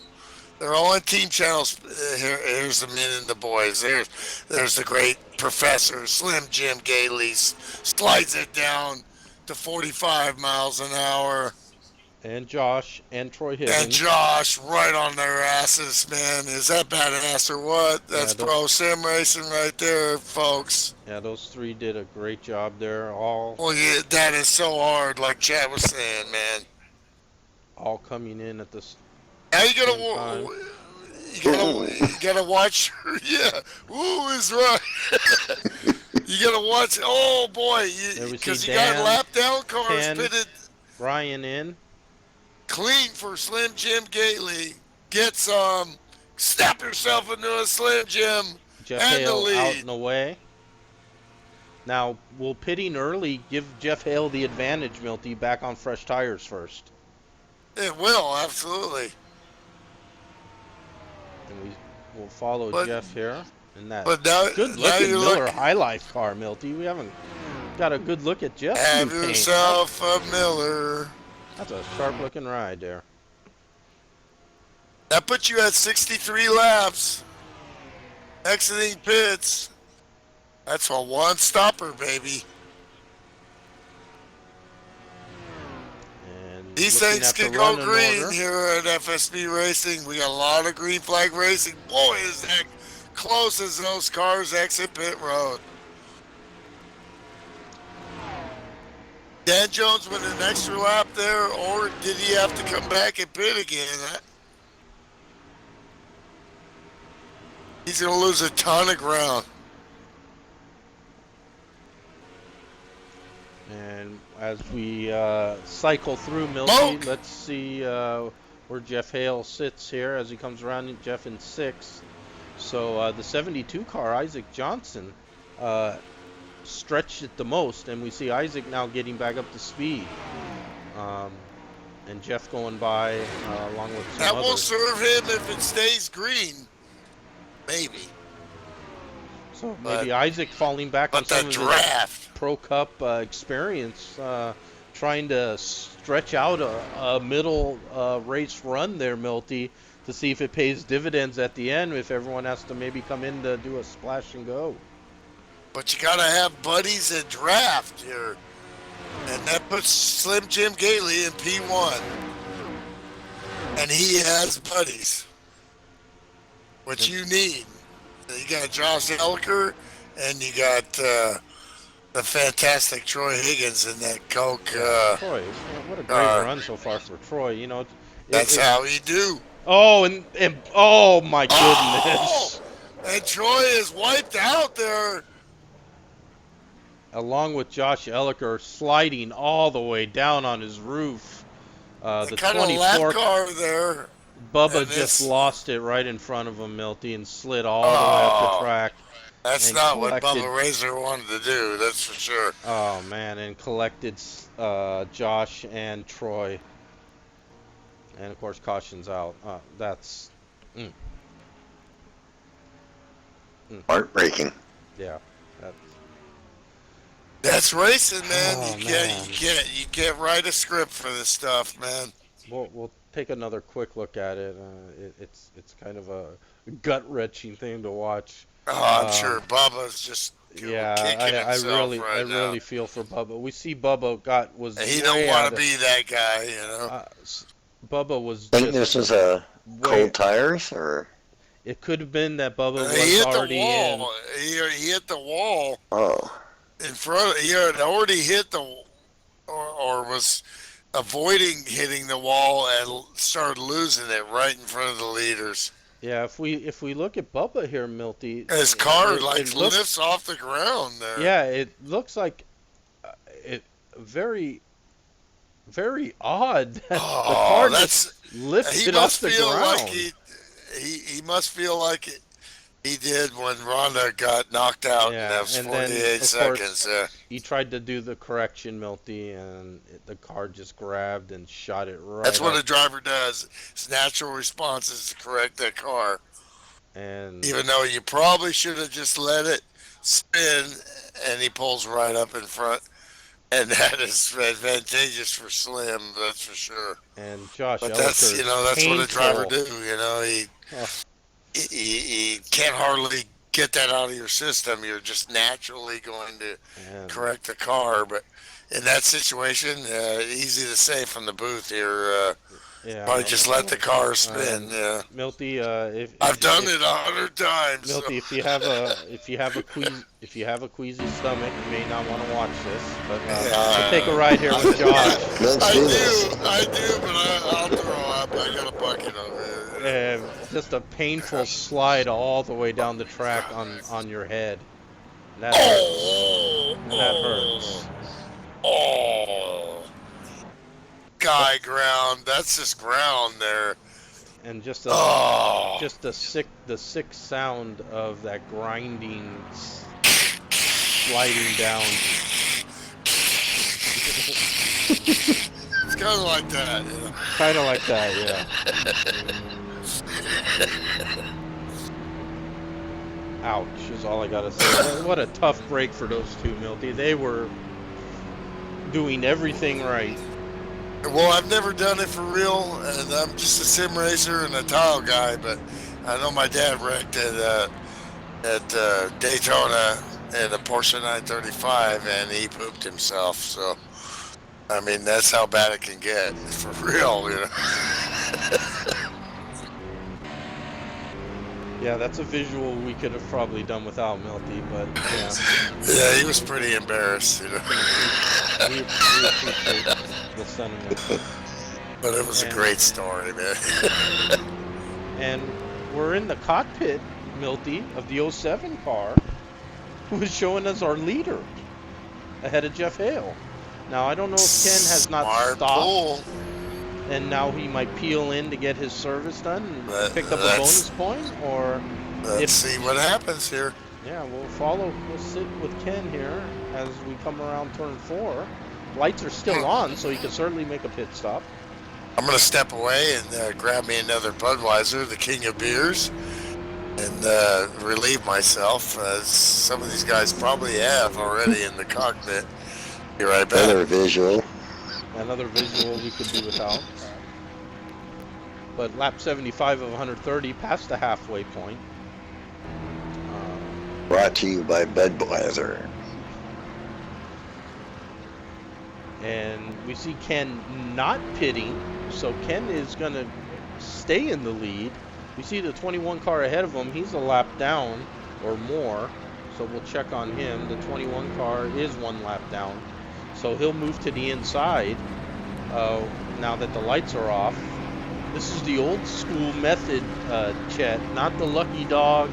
They're all on team channels. Here's the men and the boys. There's the great Professor Slim Jim Gailey slides it down to 45 miles an hour. And Josh and Troy Higgins. And Josh right on their asses, man. Is that badass or what? That's pro sim racing right there, folks. Yeah, those three did a great job there. All. Well, yeah, that is so hard, like Chad was saying, man. All coming in at this. Now you gotta watch. Yeah, ooh is right. You gotta watch. Oh boy, because you got lap down cars pitted. Ryan in. Clean for Slim Jim Gately. Get some. Snap yourself into a Slim Jim. Jeff and Hale the lead. out and away. Now, will pitting early give Jeff Hale the advantage, Milty, back on fresh tires first? It will, absolutely. And we'll follow Jeff here. And that good looking Miller High Life car, Milty. We haven't got a good look at Jeff's Have new paint. yourself a Miller. That's a sharp looking ride there. That puts you at 63 laps. Exiting pits. That's a one stopper, baby. And these things can go green here at FSB Racing. We got a lot of green flag racing. Boy, is that close as those cars exit pit road. Dan Jones went an extra lap there, or did he have to come back and pit again? He's going to lose a ton of ground. And as we cycle through Milty, let's see where Jeff Hale sits here as he comes around. Jeff in 6th. So the 72 car, Isaac Johnson, stretched it the most, and we see Isaac now getting back up to speed. And Jeff going by along with some That others. will serve him if it stays green. Maybe. So maybe Isaac falling back on some of his Pro Cup experience, trying to stretch out a middle race run there, Milty, to see if it pays dividends at the end, if everyone has to maybe come in to do a splash and go. But you got to have buddies at draft here. And that puts Slim Jim Gately in P1. And he has buddies. What you need. You got Josh Elker, and you got the fantastic Troy Higgins in that Coke. Troy, what a great run so far for Troy. You know, that's how he do. Oh, and oh my goodness! Oh, and Troy is wiped out there. Along with Josh Elliker sliding all the way down on his roof. The kind of lap car there. Bubba just lost it right in front of him, Milty, and slid all the way up the track. That's not what Bubba Razor wanted to do, that's for sure. Oh, man, and collected Josh and Troy. And, of course, caution's out. That's... Heartbreaking. Yeah. That's racing, man. Oh, you can't write a script for this stuff, man. We'll take another quick look at it. It's kind of a gut-wrenching thing to watch. Oh, I'm sure Bubba's just I really feel for Bubba. We see Bubba he don't want to be that guy, you know. Bubba was. I think this was Cold tires, or? It could have been that Bubba He was hit the already in. wall. He hit the wall Oh, in front. He had already hit or was avoiding hitting the wall and started losing it right in front of the leaders. Yeah, if we look at Bubba here, Milty, His car it looks, lifts off the ground there. yeah, it looks like it very very odd that the car just He lifted off must the feel ground. like he must feel like he did when Rhonda got knocked out in those and 48 then, of seconds. course, he tried to do the correction, Milty, and the car just grabbed and shot it right That's what up. a driver does. His natural response is to correct that car. And Even though you probably should have just let it spin, and he pulls right up in front. And that is advantageous for Slim, that's for sure. and Josh But Elliker, that's that's what a driver painful. do. He can't hardly get that out of your system. You're just naturally going to And correct the car. But in that situation, easy to say from the booth here. yeah, Probably just let the car spin. Yeah, Milty, I've done it 100 times. So. Milty, if you have a queasy stomach, you may not want to watch this. But we'll take a ride here with Josh. let's do this. I do, but I'll throw up. I got a bucket over here. Just a painful slide all the way down the track on your head. That hurts. That hurts. Oh, guy ground. That's just ground there. And just Oh, the sick sound of that grinding, sliding down. it's kind of like that. You know? Kind of like that, yeah. Ouch is all I gotta say. What a tough break for those two, Milty. They were doing everything right. Well, I've never done it for real, and I'm just a sim racer and a tile guy. But I know my dad wrecked at Daytona in a Porsche 935, and he pooped himself. So, I mean, that's how bad it can get for real, you know. Yeah, that's a visual we could have probably done without Milty, but yeah. Yeah, he was pretty embarrassed, you know. We appreciate the sentiment. But it was a great story, man. And we're in the cockpit, Milty, of the 07 car, who is showing us our leader ahead of Jeff Hale. Now, I don't know if Ken has not Smart stopped, pull. and now he might peel in to get his service done and pick up a bonus point, or Let's see what happens here. yeah, we'll sit with Ken here as we come around turn 4. Lights are still on, so you can certainly make a pit stop. I'm going to step away and grab me another Budweiser, the king of beers, and relieve myself, as some of these guys probably have already in the cockpit. Be right back. Another visual. Another visual we could do without. But lap 75 of 130 past the halfway point. Brought to you by Budweiser. And we see Ken not pitting, so Ken is going to stay in the lead. We see the 21 car ahead of him. He's a lap down or more, so we'll check on him. The 21 car is 1 lap down, so he'll move to the inside now that the lights are off. This is the old school method, Chet, not the lucky dog,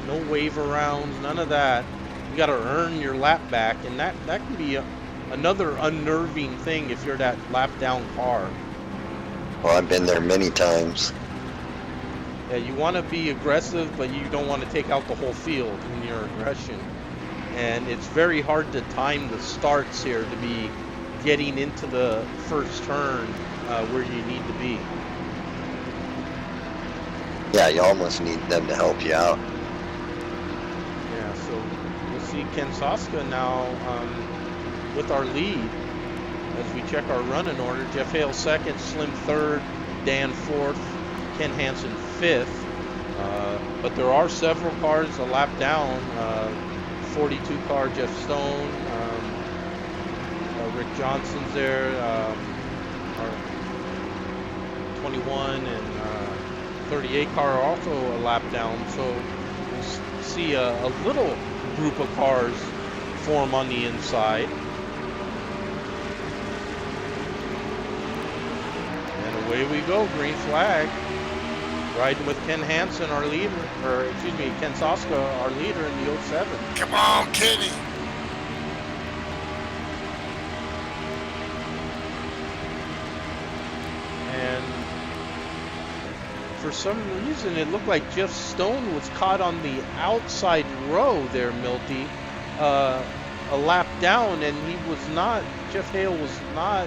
no wave arounds, none of that. You got to earn your lap back, and that can be another unnerving thing if you're that lap down car. Well, I've been there many times. Yeah, you want to be aggressive, but you don't want to take out the whole field in your aggression. And it's very hard to time the starts here to be getting into the first turn where you need to be. Yeah, you almost need them to help you out. Yeah, so we'll see Ken Soska now with our lead as we check our running order. Jeff Hale second, Slim third, Dan fourth, Ken Hansen fifth. But there are several cars a lap down. 42 car Jeff Stone, Rick Johnson's there, our 21, and 38 car also a lap down, so we'll see a little group of cars form on the inside. And away we go, green flag. Riding with Ken Hansen, our leader, or excuse me, Ken Soska, our leader in the 07. Come on, Kenny. And for some reason, it looked like Jeff Stone was caught on the outside row there, Milty, a lap down, and he was not, Jeff Hale was not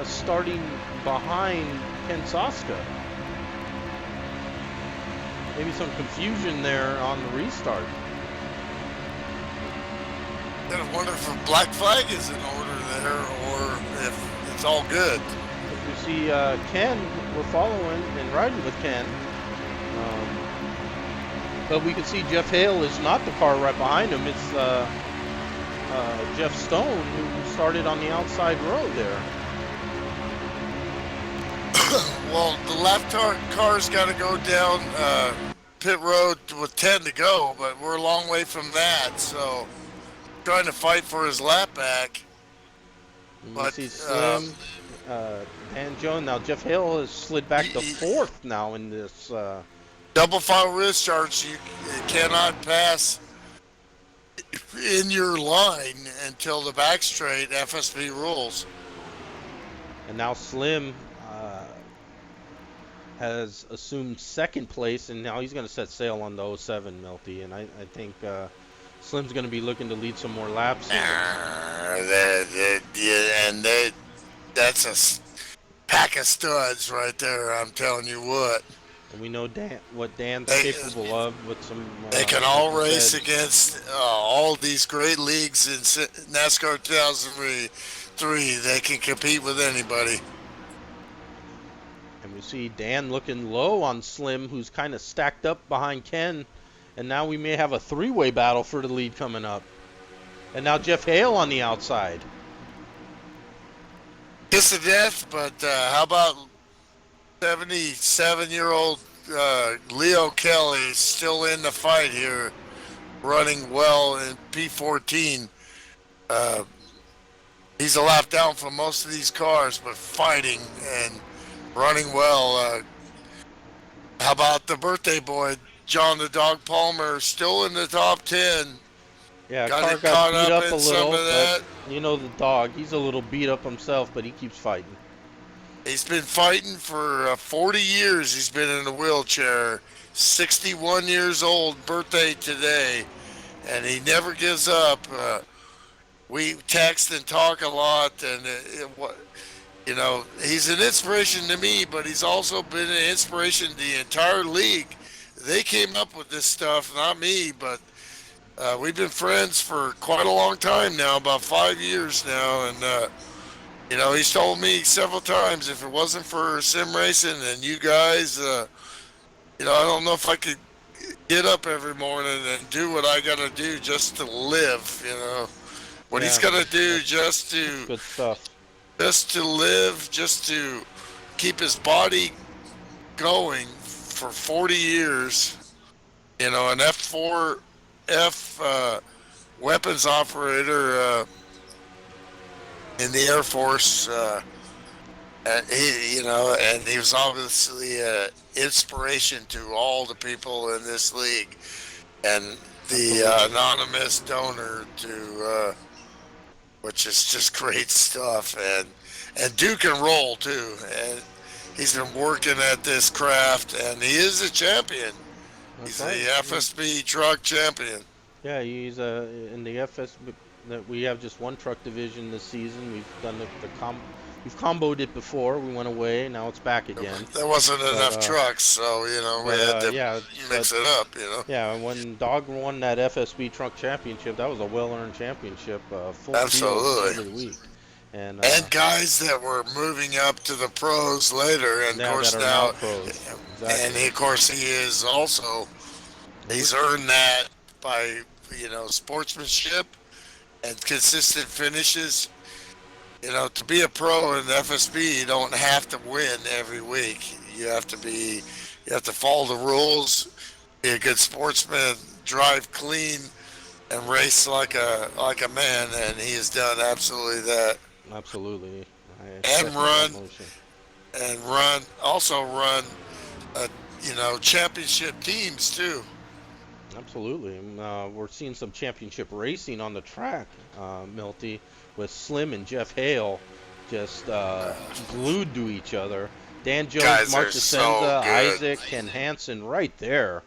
starting behind Ken Soska. Maybe some confusion there on the restart. I wonder if a black flag is in order there, or if it's all good. We see Ken, we're following and riding with Ken. But we can see Jeff Hale is not the car right behind him. It's Jeff Stone, who started on the outside row there. Well, the left car's got to go down pit road with 10 to go, but we're a long way from that, so trying to fight for his lap back. You see Slim, Dan Jones. Now Jeff Hale has slid back to fourth now in this. Double file wrist charge, you cannot pass in your line until the back straight. FSB rules. And now Slim has assumed second place, and now he's going to set sail on the 07, Milty. And I think Slim's going to be looking to lead some more laps. That's a pack of studs right there, I'm telling you what. And we know what Dan's capable of with some... they can all race against all these great leagues in NASCAR 2003. They can compete with anybody. And we see Dan looking low on Slim, who's kind of stacked up behind Ken. And now we may have a three-way battle for the lead coming up. And now Jeff Hale on the outside. Kiss of death, but how about 77-year-old Leo Kelly still in the fight here, running well in P14. He's a lap down from most of these cars, but fighting and running well. How about the birthday boy, John the Dog Palmer, still in the top 10? Yeah, got car caught got beat up up in a some little, of that. but you know the dog, he's a little beat up himself, but he keeps fighting. He's been fighting for 40 years. He's been in a wheelchair. 61 years old, birthday today, and he never gives up. We text and talk a lot, and you know, he's an inspiration to me, but he's also been an inspiration to the entire league. They came up with this stuff, not me, but we've been friends for quite a long time now, about 5 years now, and you know, he's told me several times, if it wasn't for sim racing and you guys, you know, I don't know if I could get up every morning and do what I got to do just to live, you know. What he's got to do just to... Good stuff. Just to live, just to keep his body going for 40 years. You know, an F4F weapons operator in the Air Force, and he, you know, and he was obviously an inspiration to all the people in this league, and the anonymous donor to, which is just great stuff, and Duke and roll too, and he's been working at this craft, and he is a champion. He's the FSB truck champion. Yeah, he's in the FSB. We have just one truck division this season. We've done we've comboed it before. We went away. Now it's back again. There wasn't enough trucks, so you know we had to mix it up. You know. Yeah, when Dog won that FSB truck championship, that was a well-earned championship. Full Absolutely. field every week. And guys that were moving up to the pros later, and of course now pros. And of course he is also. He's earned that by sportsmanship and consistent finishes. You know, to be a pro in the FSB, you don't have to win every week. You have to be You have to follow the rules, be a good sportsman, drive clean, and race like a man. And he has done absolutely that. Absolutely. I And second that run motion. and also run, championship teams too. Absolutely. We're seeing some championship racing on the track, Milty, with Slim and Jeff Hale just glued to each other. Dan Jones, Guys Mark are so DeSenza, good. Isaac, Ken Hansen right there.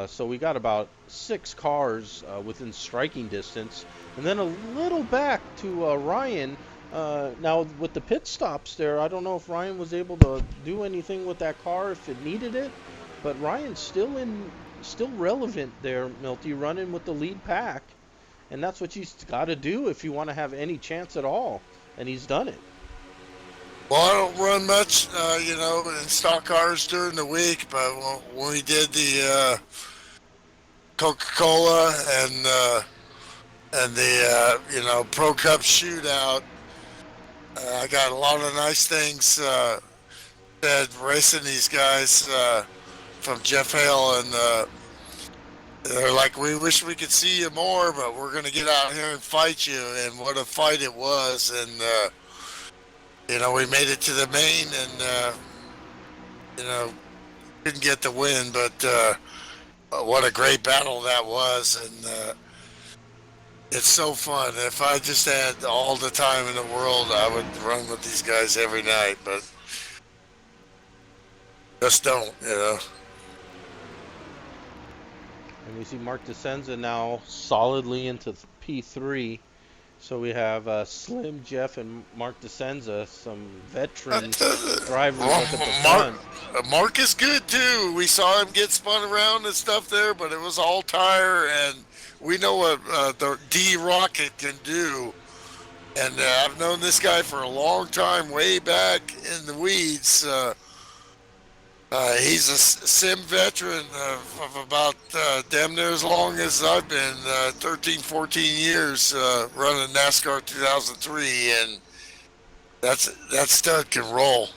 So we got about 6 cars within striking distance. And then a little back to Ryan. Now, with the pit stops there, I don't know if Ryan was able to do anything with that car if it needed it. But Ryan's still relevant there, Milty, running with the lead pack. And that's what he's got to do if you want to have any chance at all. And he's done it. Well, I don't run much, in stock cars during the week, but when we did the Coca-Cola and the Pro Cup shootout, I got a lot of nice things said racing these guys from Jeff Hale, and they're like, we wish we could see you more, but we're going to get out here and fight you. And what a fight it was. And, we made it to the main and, couldn't get the win, but what a great battle that was. And it's so fun. If I just had all the time in the world, I would run with these guys every night, but just don't. And we see Mark DeSenza now solidly into P3. So we have Slim, Jeff, and Mark DeSenza, some veteran drivers up at the front. Mark is good too. We saw him get spun around and stuff there, but it was all tire, and we know what the D-Rocket can do. And I've known this guy for a long time, way back in the weeds. He's a sim veteran of about damn near as long as I've been, 13, 14 years running NASCAR 2003, and that stud can roll.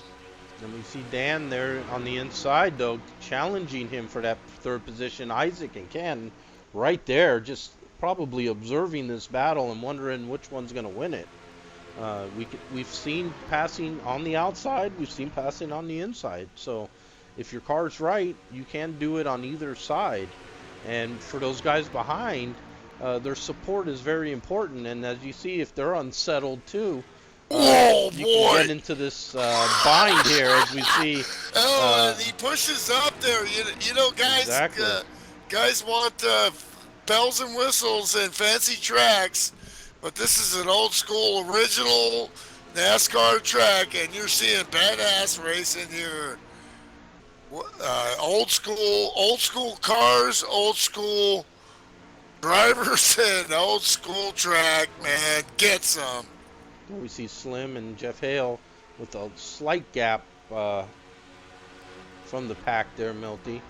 And we see Dan there on the inside, though, challenging him for that third position. Isaac and Ken right there, just probably observing this battle and wondering which one's going to win it. We've seen passing on the outside, we've seen passing on the inside, so if your car's right, you can do it on either side. And for those guys behind, their support is very important. And as you see, if they're unsettled too, you can get into this bind here as we see. And he pushes up there. Guys. Exactly. Guys want bells and whistles and fancy tracks, but this is an old school, original NASCAR track, and you're seeing badass racing here. Old school cars, old school drivers, and old school track, man. Get some. We see Slim and Jeff Hale with a slight gap from the pack there, Milty.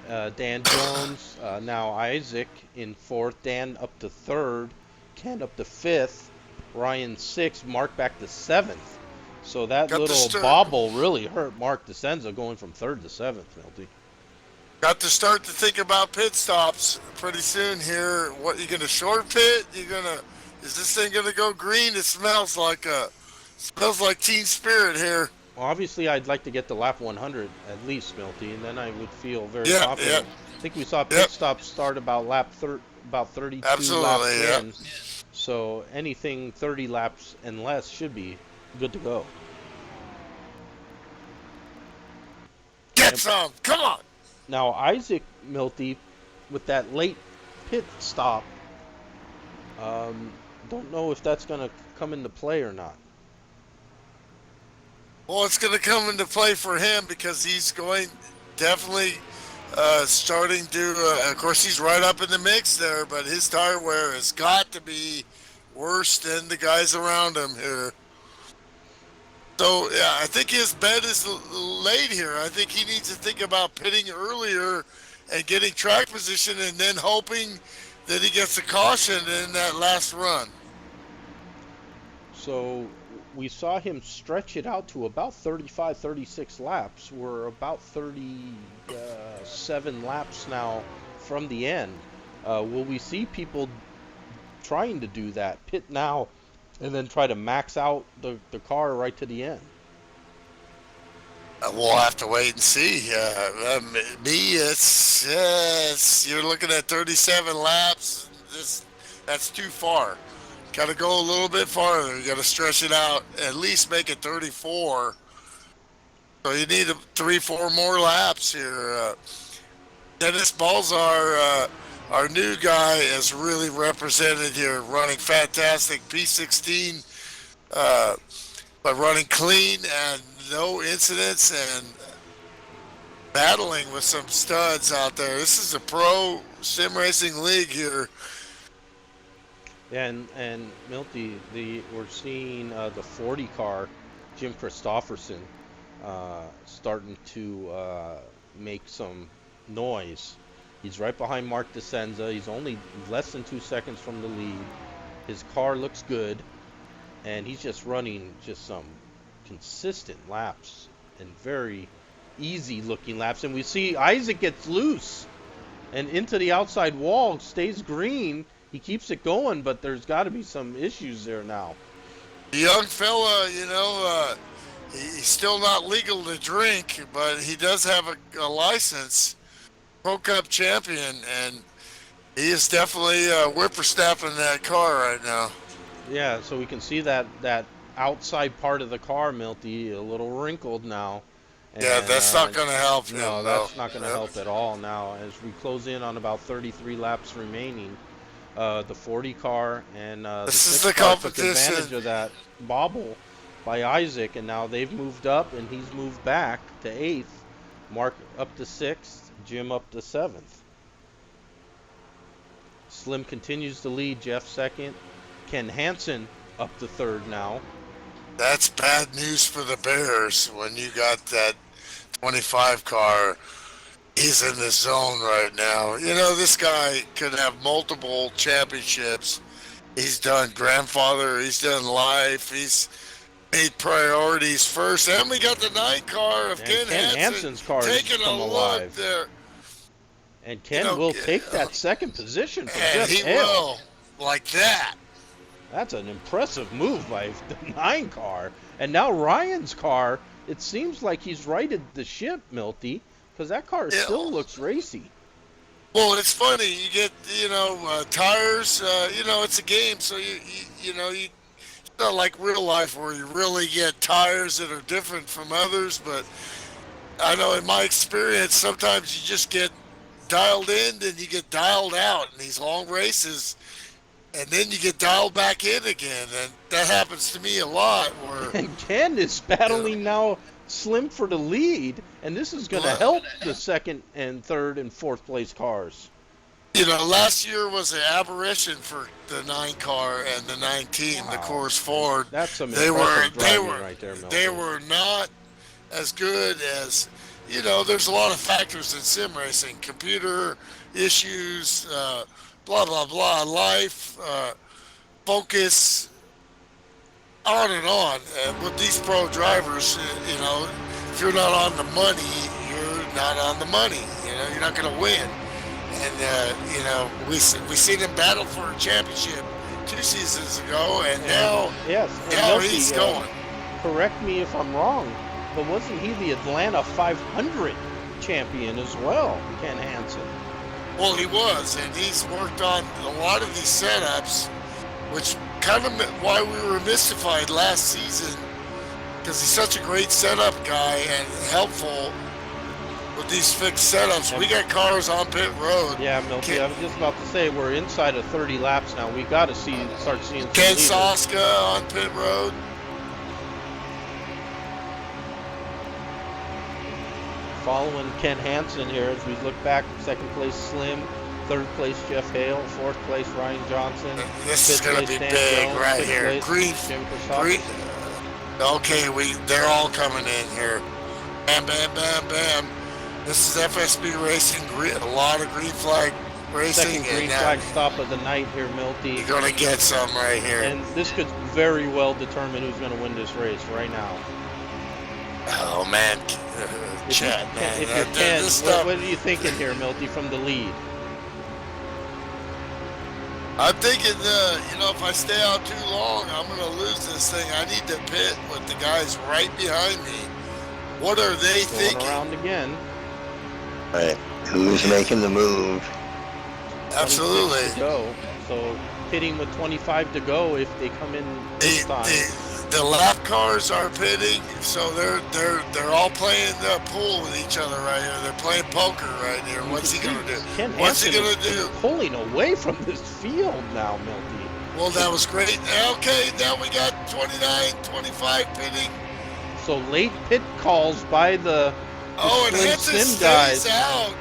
Dan Jones, now Isaac in fourth, Dan up to third, Ken up to fifth, Ryan sixth, Mark back to seventh. So that little bobble really hurt Mark DeSenza going from third to seventh, Milty. Got to start to think about pit stops pretty soon here. What, you gonna short pit? Is this thing gonna go green? It smells like Teen Spirit here. Well, obviously I'd like to get to lap 100 at least, Milty, and then I would feel very confident. I think we saw pit stops start about lap 32 laps in. So anything 30 laps and less should be good to go. Get some! Come on! Now Isaac, Milty, with that late pit stop, don't know if that's going to come into play or not. Well, it's going to come into play for him because he's going definitely starting to, of course, he's right up in the mix there, but his tire wear has got to be worse than the guys around him here. So, yeah, I think his bet is laid here. I think he needs to think about pitting earlier and getting track position and then hoping that he gets a caution in that last run. So we saw him stretch it out to about 35, 36 laps. We're about 37 laps now from the end. Will we see people trying to do that, pit now, and then try to max out the car right to the end? We'll have to wait and see. It's you're looking at 37 laps. That's too far. Got to go a little bit farther. You got to stretch it out. At least make it 34. So you need 3-4 more laps here. Dennis Balzar, our new guy, is really represented here, running fantastic P16, but running clean and no incidents and battling with some studs out there. This is a pro sim racing league here. Yeah, and Milty, we're seeing the 40 car, Jim Christopherson, starting to make some noise. He's right behind Mark DeSenza. He's only less than 2 seconds from the lead. His car looks good, and he's just running just some consistent laps and very easy looking laps. And we see Isaac gets loose and into the outside wall, stays green. He keeps it going, but there's got to be some issues there now. The young fella, he's still not legal to drink, but he does have a license, Pro Cup champion, and he is definitely whippersnapping that car right now. Yeah, so we can see that outside part of the car, Milty, a little wrinkled now. And, yeah, that's not going to help him. No, that's not going to help at all now. As we close in on about 33 laps remaining, the 40 car and the 6 car took advantage of that bobble by Isaac, and now they've moved up, and he's moved back to 8th. Mark up to 6th, Jim up to 7th. Slim continues to lead, Jeff 2nd. Ken Hansen up to 3rd now. That's bad news for the Bears when you got that 25 car. He's in the zone right now. This guy could have multiple championships. He's done grandfather. He's done life. He's made priorities first. And we got the 9 car of Ken Hansen's car taking come a alive. look there. And Ken will take that 2nd position from and Jeff he Hale. will, like that. That's an impressive move by the 9 car. And now Ryan's car, it seems like he's righted the ship, Milty, because that car still looks racy. Well, it's funny. You get, tires. It's a game, so it's not like real life where you really get tires that are different from others. But I know in my experience, sometimes you just get dialed in and you get dialed out in these long races. And then you get dialed back in again, and that happens to me a lot. And Ken is battling now Slim for the lead, and this is going to help the 2nd and 3rd and 4th place cars. Last year was an aberration for the 9 car and the 9 team, the Coors Ford. That's some they were right there, Milton. They were not as good as There's a lot of factors in sim racing, computer issues. Blah, blah, blah, life, focus, on and on. With these pro drivers, if you're not on the money, you're not on the money. You're not going to win. And, we seen him battle for a championship 2 seasons ago, and now he's going. Correct me if I'm wrong, but wasn't he the Atlanta 500 champion as well, Ken Hansen? Well, he was, and he's worked on a lot of these setups, which kind of why we were mystified last season, because he's such a great setup guy and helpful with these fixed setups. We got cars on pit road. Yeah, Milty, I was just about to say, we're inside of 30 laps now. We've got to start seeing some Ken leaders. Soska on pit road. Following Ken Hansen here as we look back, 2nd place Slim, 3rd place Jeff Hale, 4th place Ryan Johnson. This is going to be big Jones, right here. Green. Okay, they're all coming in here. Bam, bam, bam, bam. This is FSB racing. A lot of green flag racing. 2nd green flag stop of the night here, Milty. You're going to get some right here. And this could very well determine who's going to win this race right now. Oh man, Chad, man, If you're Ken, this stuff. what are you thinking here, Milty, from the lead? I'm thinking, if I stay out too long, I'm going to lose this thing. I need to pit with the guys right behind me. What are they Going thinking? around again. Right. Who's making the move? Absolutely. 26 to go. So pitting with 25 to go if they come in this time. The lap cars are pitting, so they're all playing pool with each other right here. They're playing poker right here. What's he gonna do? What's he gonna do? Pulling away from this field now, Milty. Well, that was great. Okay, now we got 29, 25 pitting. So late pit calls by the Oh, and Slim Hanson Sim stays guys. out.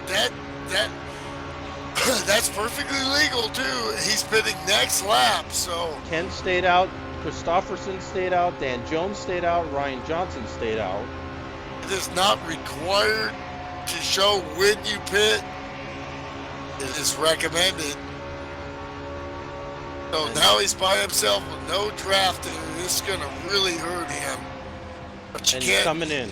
That's perfectly legal too. He's pitting next lap, so Ken stayed out, Christopherson stayed out, Dan Jones stayed out, Ryan Johnson stayed out. it is not required to show when you pit. It is recommended. So now he's by himself with no draft, and this is gonna really hurt him. But you And he's can't. coming in.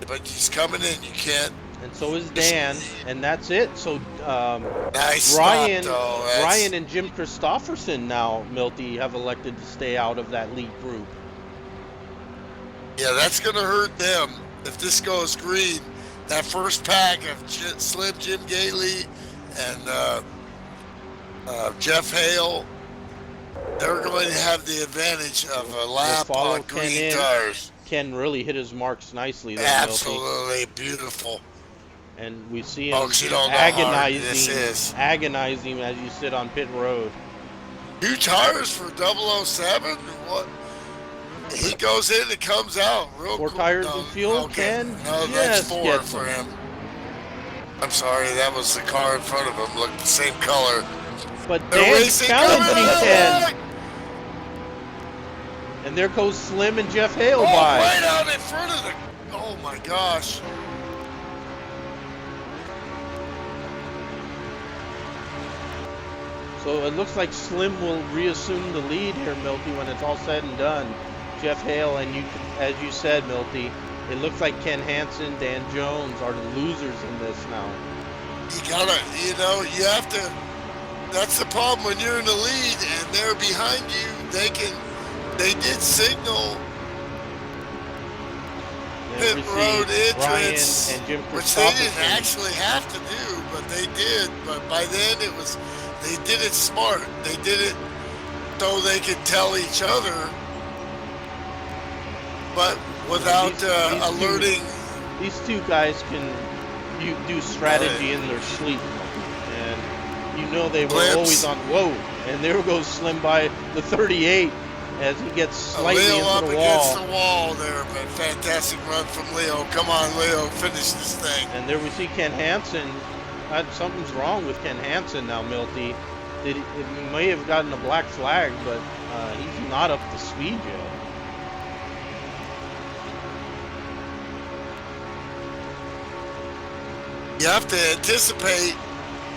But he's coming in. You can't. And so is Dan, and that's it. So Nice Ryan, stop, though. That's- Ryan and Jim Christopherson now, Milty, have elected to stay out of that lead group. Yeah, that's gonna hurt them if this goes green. That first pack of Slim Jim Gailey and Jeff Hale, they're going to have the advantage of a lap follow on Ken green in. tires. Ken really hit his marks nicely there, Milty. Absolutely beautiful. And we see him Folks, you don't know how hard this agonizing as you sit on pit road. 2 tires for 007? What? He goes in and comes out real 4 quick. tires No, of fuel, okay. Ken? No, Yes, that's 4 gets for him. him. I'm sorry, that was the car in front of him. Looked the same color. But They're Dan's racing challenging coming up. Ken. And there goes Slim and Jeff Hale by. Right out in front of the. Oh my gosh. So it looks like Slim will reassume the lead here, Milty, when it's all said and done. Jeff Hale, and as you said, Milty, it looks like Ken Hansen, Dan Jones are the losers in this now. You gotta, you have to. That's the problem when you're in the lead and they're behind you. They did signal There pit we road see entrance, Ryan and Jim which they didn't Christopherson. actually have to do, but they did. But by then they did it smart. They did it so they could tell each other, but without alerting. These two guys can do strategy in their sleep, and they were Clips. always on. Whoa! And there goes Slim by the 38 as he gets slightly Leo up into the against wall. the wall there, but fantastic run from Leo. Come on, Leo, finish this thing. And there we see Ken Hansen. Something's wrong with Ken Hansen now, Milty. He may have gotten a black flag, but he's not up to speed yet. You have to anticipate,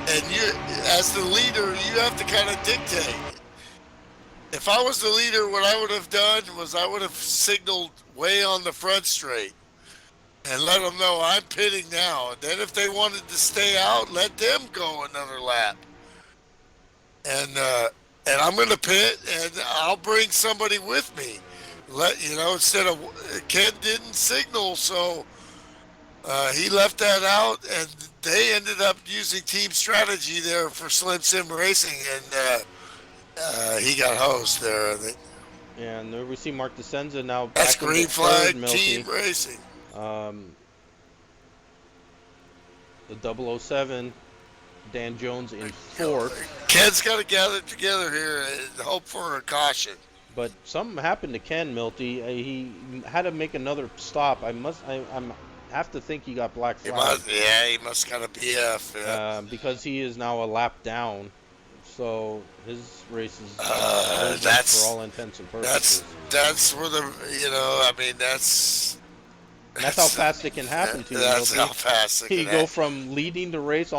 and you, as the leader, you have to kind of dictate. If I was the leader, what I would have done was I would have signaled way on the front straight and let them know I'm pitting now. And then if they wanted to stay out, let them go another lap. And I'm going to pit, and I'll bring somebody with me. Instead of Ken didn't signal, so he left that out, and they ended up using team strategy there for Slim Sim Racing, and he got hosed there. And there we see Mark DeSenza now back That's into green third, flag Milty. team racing. The 007, Dan Jones in fourth. Ken's got to gather together here and hope for a caution. But something happened to Ken, Milty. He had to make another stop. I have to think he got black flag. He must got a BF. Yeah. Because he is now a lap down. So his race is over that's for all intents and purposes. That's where that's how fast it can happen to you. That's Milty. how fast it can You go happen. from leading the race,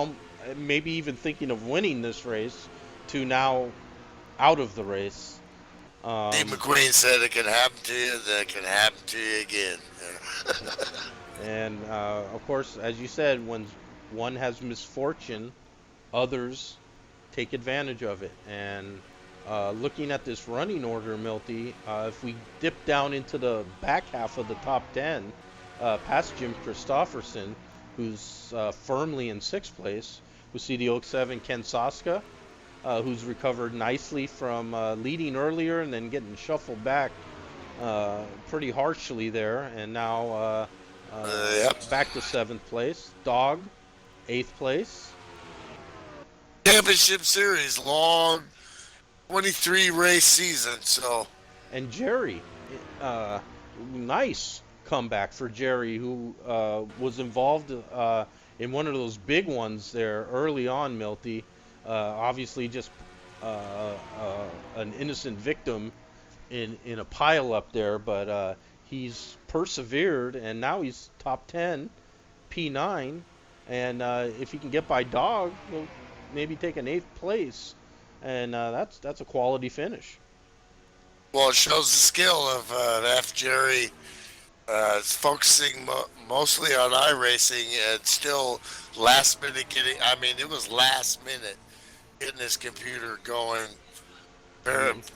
maybe even thinking of winning this race, to now out of the race. Steve McQueen said it can happen to you, then it can happen to you again. And of course, as you said, when one has misfortune, others take advantage of it. And looking at this running order, Milty, if we dip down into the back half of the top 10, past Jim Christopherson, who's firmly in 6th place, we see the 07 Ken Saska, who's recovered nicely from leading earlier and then getting shuffled back pretty harshly there, and now back to 7th place. Dog, 8th place. Championship Series, long 23 race season, so. And Jerry, nice comeback for Jerry, who was involved in one of those big ones there early on, Milty. Obviously just an innocent victim in a pile up there, but he's persevered, and now he's top 10, P9, and if he can get by Dog, he'll maybe take an 8th place, and that's a quality finish. Well, it shows the skill of F. Jerry. It's focusing mostly on iRacing and still last minute getting, I mean, it was last minute getting his computer going.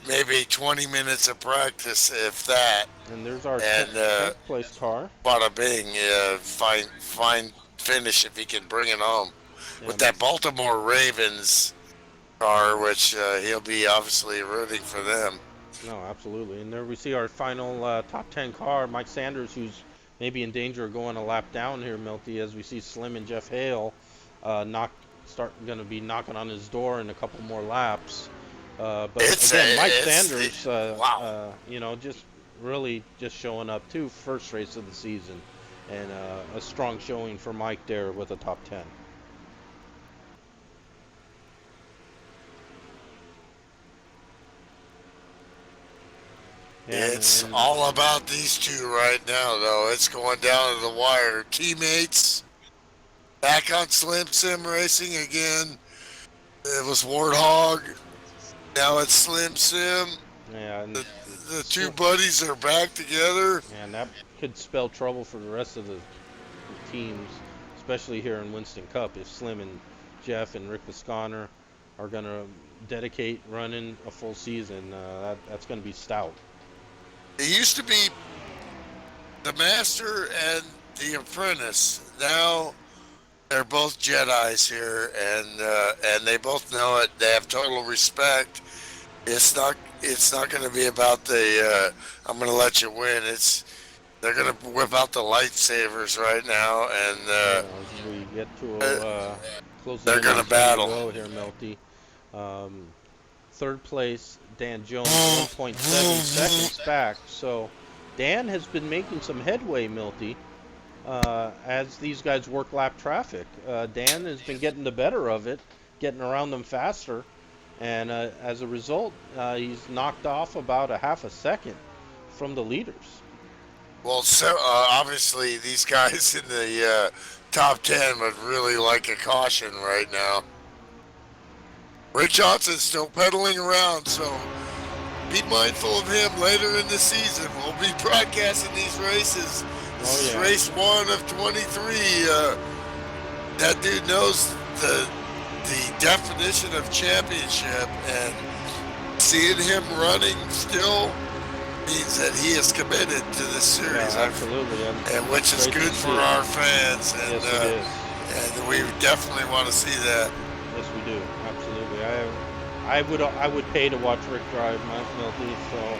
Maybe 20 minutes of practice, if that. And there's our 10th place car. Bada bing, fine finish if he can bring it home. Yeah, with that Baltimore Ravens car, which he'll be obviously rooting for them. No, absolutely. And there we see our final top 10 car, Mike Sanders, who's maybe in danger of going a lap down here, Milty, as we see Slim and Jeff Hale going to be knocking on his door in a couple more laps. But again, Mike Sanders, wow. Just really just showing up too, first race of the season, and a strong showing for Mike there with a top 10. It's all about these two right now, though. It's going down to the wire. Teammates back on Slim Sim Racing again. It was Warthog. Now it's Slim Sim. Yeah, and the two buddies are back together. And that could spell trouble for the rest of the teams, especially here in Winston Cup, if Slim and Jeff and Rick Visconner are going to dedicate running a full season. That's going to be stout. It used to be the Master and the Apprentice. Now they're both Jedis here, and they both know it. They have total respect. It's not going to be about the I'm going to let you win. They're going to whip out the lightsabers right now, and as we get to close, they're going to battle here, Melty. 3rd place, Dan Jones, 1.7 seconds back. So Dan has been making some headway, Milty, as these guys work lap traffic. Dan has been getting the better of it, getting around them faster, and as a result, he's knocked off about a half a second from the leaders. Well, so obviously these guys in the top 10 would really like a caution right now. Rick Johnson's still pedaling around, so be mindful of him later in the season. We'll be broadcasting these races. This is race 1 of 23. That dude knows the definition of championship, and seeing him running still means that he is committed to this series. Yeah, absolutely. And which is good for our fans. And, yes, it is. And we definitely want to see that. Yes, we do. Absolutely. I would pay to watch Rick drive, Milty, so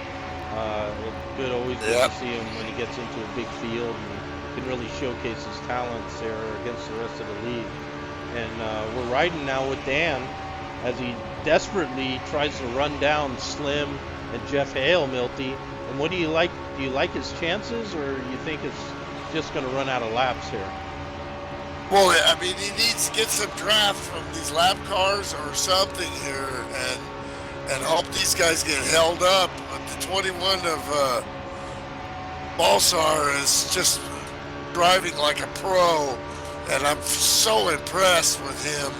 it's good always to see him when he gets into a big field and can really showcase his talents there against the rest of the league. And we're riding now with Dan as he desperately tries to run down Slim and Jeff Hale, Milty. And what do you like? Do you like his chances, or you think it's just going to run out of laps here? Well, I mean, he needs to get some draft from these lap cars or something here, and hope these guys get held up. But the 21 of Balsar is just driving like a pro, and I'm so impressed with him.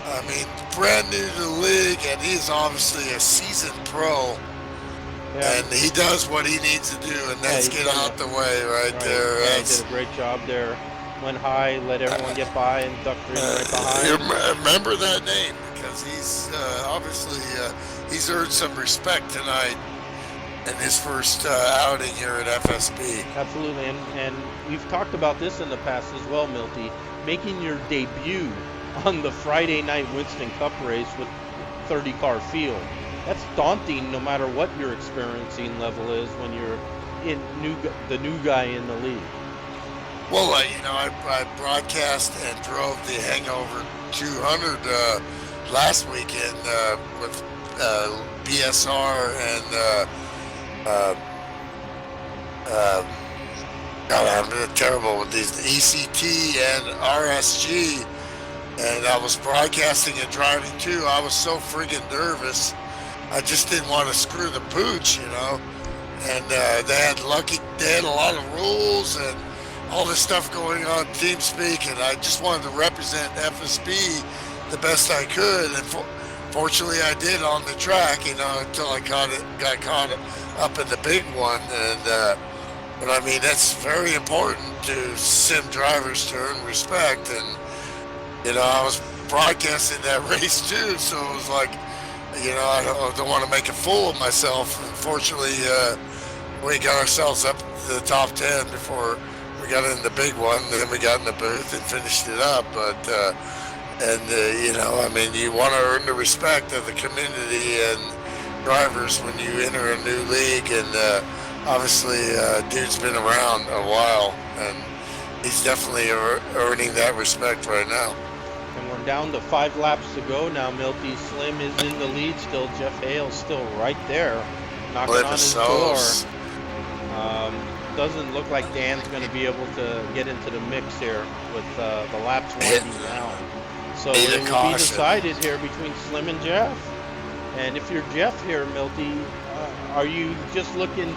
I mean, brand new to the league, and he's obviously a seasoned pro. Yeah. And he does what he needs to do, and that's he's get done out the way right there. Yeah, he That's, did a great job there. Went high, let everyone get by, and ducked in right behind. remember that name because he's obviously he's earned some respect tonight in his first outing here at FSB. Absolutely, and we've talked about this in the past as well, Milty. Making your debut on the Friday night Winston Cup race with 30-car field. That's daunting no matter what your experiencing level is when you're the new guy in the league. Well, I broadcast and drove the Hangover 200 last weekend with BSR and God, I'm terrible with these ECT and RSG, and I was broadcasting and driving too. I was so friggin' nervous. I just didn't want to screw the pooch, And they had a lot of rules and all this stuff going on TeamSpeak, and I just wanted to represent FSB the best I could. And fortunately, I did on the track, until I got caught up in the big one. And but I mean, that's very important to sim drivers to earn respect. And I was broadcasting that race too, so it was like, I don't want to make a fool of myself. Unfortunately, we got ourselves up to the top 10 before we got in the big one. Then we got in the booth and finished it up. But I mean, you want to earn the respect of the community and drivers when you enter a new league. And obviously, dude's been around a while, and he's definitely earning that respect right now. And we're down to 5 laps to go now. Milty Slim is in the lead still. Jeff Hale's still right there, knocking on his door. Doesn't look like Dan's going to be able to get into the mix here with the laps winding down. So it will be decided here between Slim and Jeff. And if you're Jeff here, Milty, are you just looking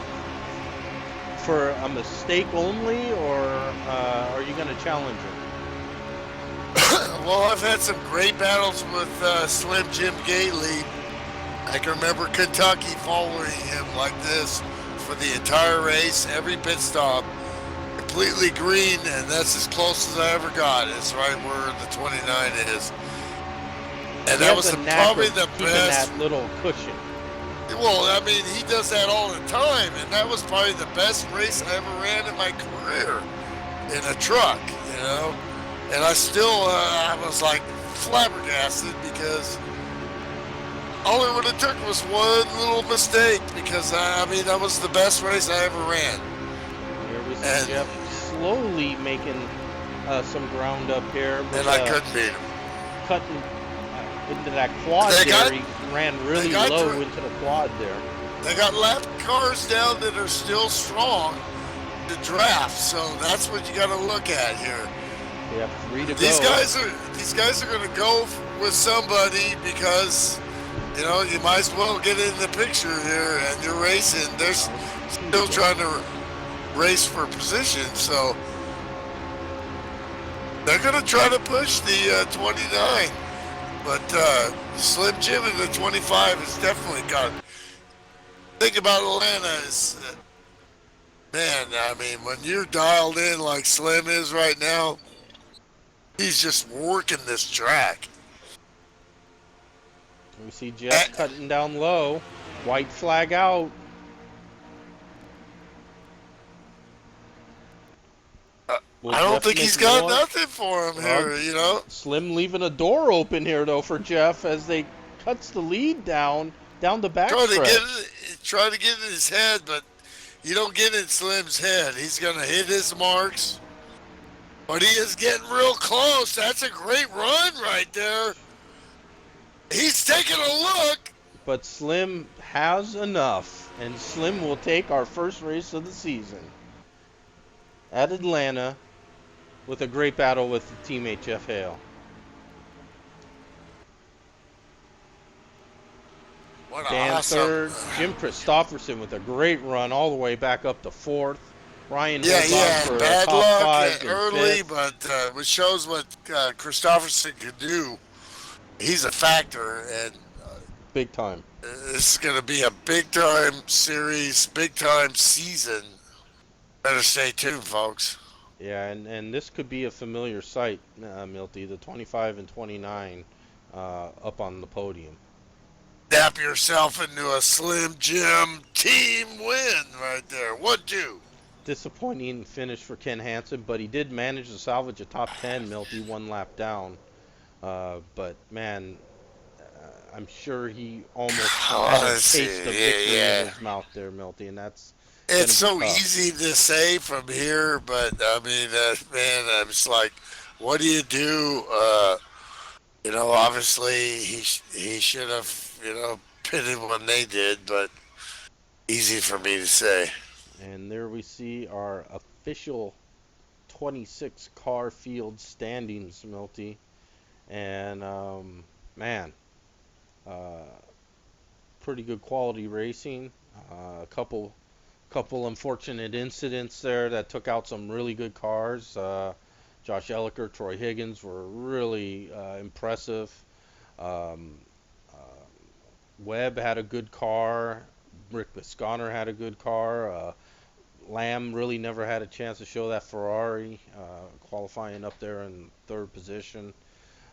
for a mistake only, or are you going to challenge him? Well, I've had some great battles with Slim Jim Gately. I can remember Kentucky following him like this for the entire race, every pit stop, completely green, and that's as close as I ever got. It's right where the 29 is. And that was probably the best. That little cushion. Well, I mean, he does that all the time, and that was probably the best race I ever ran in my career in a truck, And I still, I was like flabbergasted because all it would have took was one little mistake because, that was the best race I ever ran. Here we see Jeff slowly making some ground up here. And I couldn't beat him. Cutting into that quad there. He ran really low into the quad there. They got lap cars down that are still strong to draft, so that's what you got to look at here. We have 3 to go. These guys are going to go with somebody because you might as well get in the picture here, and you're racing. They're still trying to race for position, so they're going to try to push the 29. But Slim Jim in the 25 has definitely got. Think about Atlanta is, man. I mean, when you're dialed in like Slim is right now, he's just working this track. We see Jeff cutting down low. White flag out. I don't think he's got nothing for him here, Slim leaving a door open here, though, for Jeff as they cuts the lead down the back Try to get in his head, but you don't get in Slim's head. He's going to hit his marks. But he is getting real close. That's a great run right there. He's taking a look. But Slim has enough, and Slim will take our first race of the season at Atlanta with a great battle with teammate Jeff Hale. Dan third, Jim Christopherson with a great run all the way back up to 4th. Ryan holds on for bad top luck 5 early, 5th. but it shows what Christopherson can do. He's a factor, and Big time. This is going to be a big time series, big time season. Better stay tuned, folks. Yeah, and this could be a familiar sight, Milty, the 25 and 29 up on the podium. Dap yourself into a Slim Jim team win right there. What do? Disappointing finish for Ken Hansen, but he did manage to salvage a top 10, Milty, one lap down. But man, I'm sure he almost had a taste of victory in his mouth there, Milty, and that's It's so tough. easy to say from here, but I mean, man, I'm just like, what do you do? Obviously he should have, pitted when they did, but easy for me to say. And there we see our official 26 car field standings, Milty. And man, uh, pretty good quality racing. A couple unfortunate incidents there that took out some really good cars. Josh Elliker, Troy Higgins were really impressive. Um, uh, Webb had a good car. Rick Bisconner had a good car. Lamb really never had a chance to show that Ferrari, qualifying up there in third position.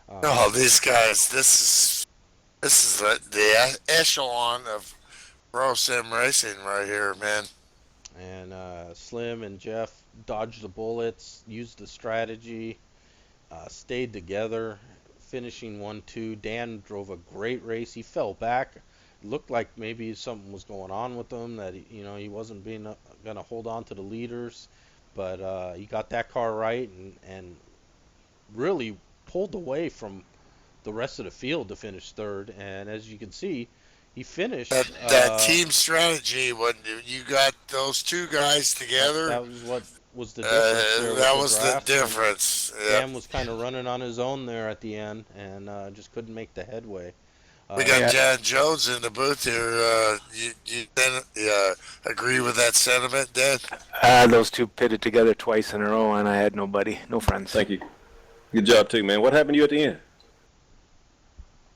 Oh, these guys, this is the echelon of pro sim racing right here, man. And Slim and Jeff dodged the bullets, used the strategy, stayed together, finishing 1-2. Dan drove a great race. He fell back. It looked like maybe something was going on with him, that he wasn't being going to hold on to the leaders. But he got that car right and really pulled away from the rest of the field to finish third. And as you can see, he finished. That team strategy, when you got those two guys together, that was what was the difference there. That was the difference. Yep. Sam was kind of running on his own there at the end and just couldn't make the headway. We got Jan Jones in the booth here. You agree with that sentiment, Dan? Those two pitted together twice in a row, and I had nobody, no friends. Thank you. Good job, too, man. What happened to you at the end?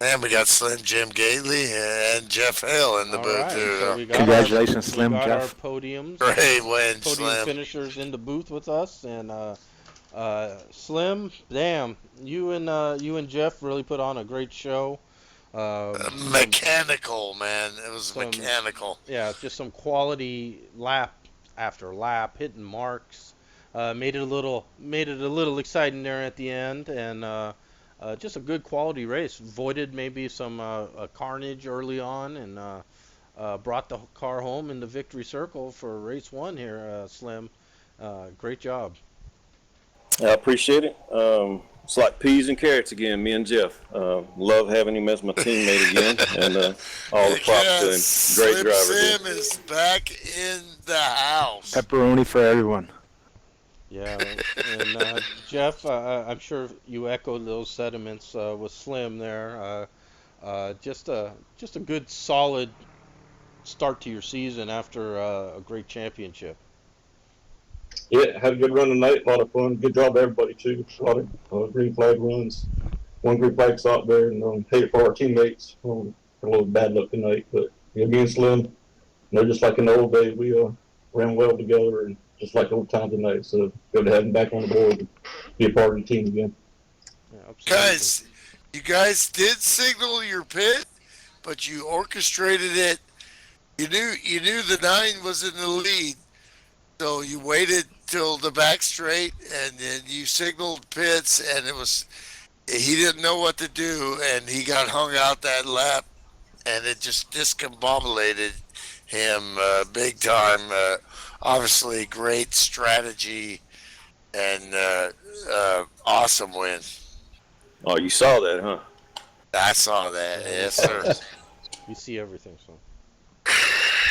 And we got Slim Jim Gately and Jeff Hale in the booth, too. So Congratulations, Slim, Jeff. Jeff. Our podiums. Great win, Podium Slim. finishers in the booth with us, and Slim, damn, you and Jeff really put on a great show. Mechanical, man. It was mechanical. Yeah, just some quality lap after lap, hitting marks. Made it a little exciting there at the end, and just a good quality race. Avoided maybe some carnage early on, and brought the car home in the victory circle for race one here, Slim. Great job. I appreciate it. It's like peas and carrots again, me and Jeff. Love having him as my teammate again, and all the props to him. Great driver. Slim is back in the house. Pepperoni for everyone. Yeah, and Jeff, I'm sure you echoed those sentiments with Slim there. Just a good, solid start to your season after a great championship. Yeah, had a good run tonight. A lot of fun. Good job, everybody, too. A lot of green flag runs. One green flag stop there, and hate it for our teammates. A little bad luck tonight, but me and Slim, they're just like in the old days. We ran well together, and just like old times tonight. So good to have them back on the board and be a part of the team again. Yeah, Guys, you guys did signal your pit, but you orchestrated it. You knew the 9 was in the lead. So you waited till the back straight, and then you signaled pits, and he didn't know what to do, and he got hung out that lap, and it just discombobulated him big time. Obviously, great strategy and awesome win. Oh, you saw that, huh? I saw that. Yes, sir. You see everything, so.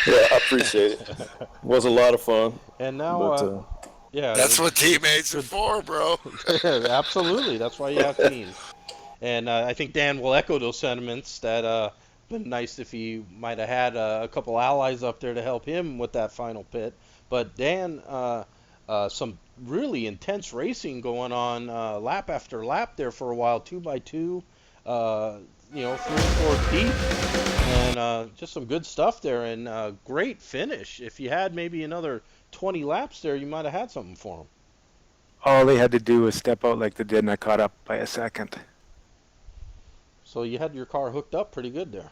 Yeah, I appreciate it. It was a lot of fun. And now, But, yeah, That's what teammates are for, bro. absolutely. That's why you have teams. And I think Dan will echo those sentiments. That been nice if he might have had a couple allies up there to help him with that final pit. But Dan, some really intense racing going on lap after lap there for a while, 2x2. 3 and 4 deep, and just some good stuff there, and great finish. If you had maybe another 20 laps there, you might have had something for them. All they had to do was step out like they did, and I caught up by a second. So you had your car hooked up pretty good there.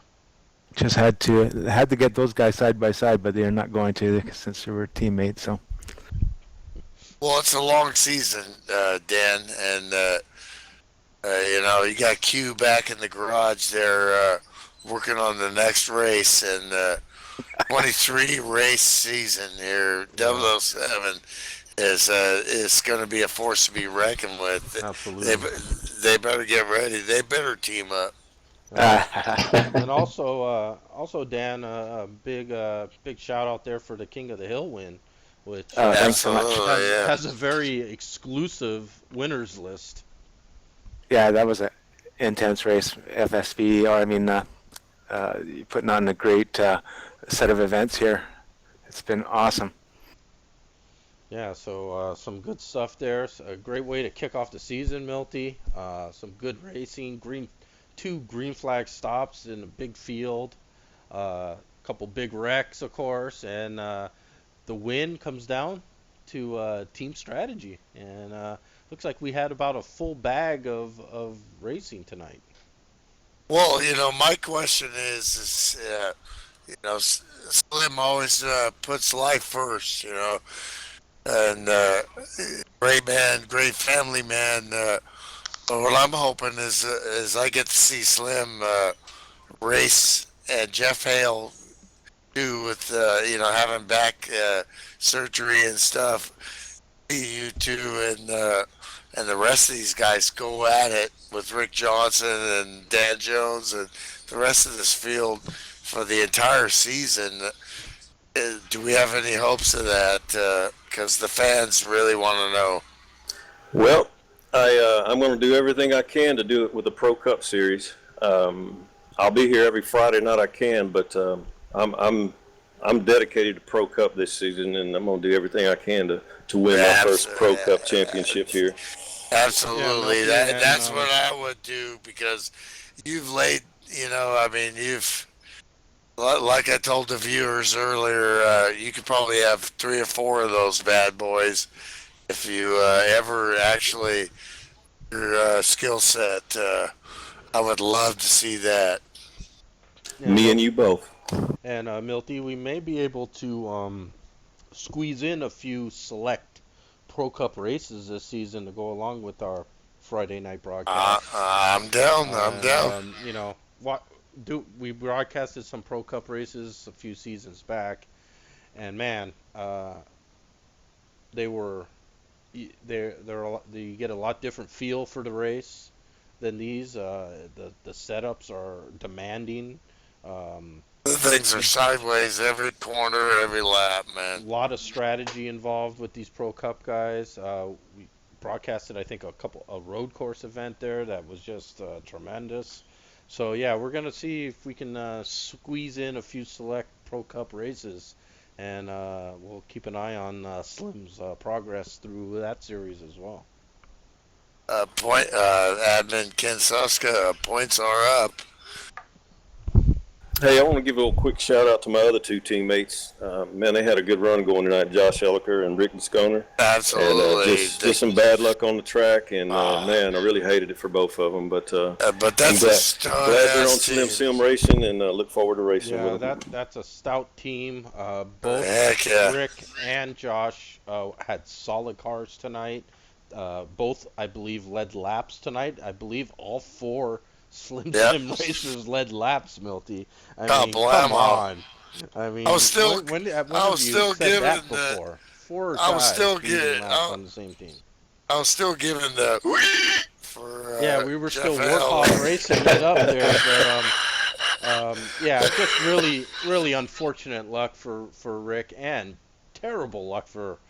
Just had to get those guys side by side, but they're not going to since they were teammates. So. Well, it's a long season, Dan, and you got Q back in the garage there working on the next race, and 23 race season here, 007 is going to be a force to be reckoned with. Absolutely. They better get ready. They better team up. And also Dan, a big shout out there for the King of the Hill win, which thanks so much. has a very exclusive winners list. Yeah, that was an intense race. FSB, putting on a great set of events here. It's been awesome. Yeah, so some good stuff there. A great way to kick off the season, Milty. Some good racing. Two green flag stops in a big field. A couple big wrecks, of course, and the win comes down to team strategy. And looks like we had about a full bag of racing tonight. Well, my question is Slim always puts life first, and great man, great family man. What I'm hoping is I get to see Slim race and Jeff Hale too, with having back surgery and stuff. You two and the rest of these guys go at it with Rick Johnson and Dan Jones and the rest of this field for the entire season. Do we have any hopes of that? Because the fans really want to know. Well, I'm going to do everything I can to do it with the Pro Cup Series. I'll be here every Friday night I can, but I'm dedicated to Pro Cup this season, and I'm going to do everything I can to win my first Pro Cup championship here. Absolutely. That's what I would do, because you've laid, you've, like I told the viewers earlier, you could probably have 3 or 4 of those bad boys if you ever actually, your skill set. I would love to see that. Yeah, me and you both. And Milty, we may be able to squeeze in a few select Pro Cup races this season to go along with our Friday night broadcast. I'm down. I'm down. We broadcasted some Pro Cup races a few seasons back, and man, you get a lot different feel for the race than these. The setups are demanding. The things are sideways every corner, every lap, man. A lot of strategy involved with these Pro Cup guys. We broadcasted, I think, a road course event there that was just tremendous. So yeah, we're gonna see if we can squeeze in a few select Pro Cup races, and we'll keep an eye on Slim's progress through that series as well. Admin Ken Suska, points are up. Hey, I want to give a little quick shout out to my other 2 teammates. Man, they had a good run going tonight, Josh Elliker and Rick Desconer. Absolutely. And just some bad luck on the track, and man, I really hated it for both of them. But that's glad they're on Slim Sim Racing, and look forward to racing with them. That's a stout team. Both Rick and Josh had solid cars tonight. Both, I believe, led laps tonight. I believe all 4 Slim Sim racers led laps, Milty. I mean, come on. I mean, I was still when giving the 4 I was still giving on the same team. I was still giving the for we were Jeff still Hale. warthog racing it up there, but just really unfortunate luck for Rick, and terrible luck for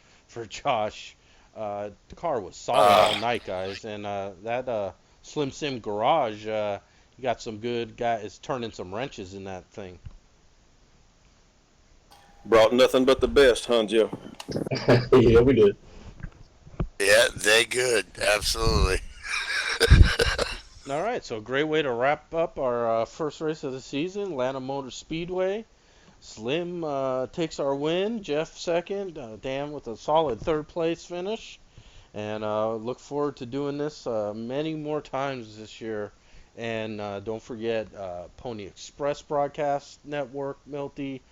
Josh. The car was solid all night, guys, and that Slim Sim garage, you got some good guys turning some wrenches in that thing. Brought nothing but the best, huh, Joe? Yeah, we did. Yeah, they good. Absolutely. All right, so great way to wrap up our first race of the season, Atlanta Motor Speedway. Slim takes our win, Jeff second, Dan with a solid third place finish, and look forward to doing this many more times this year. And don't forget Pony Express Broadcast Network, Milty,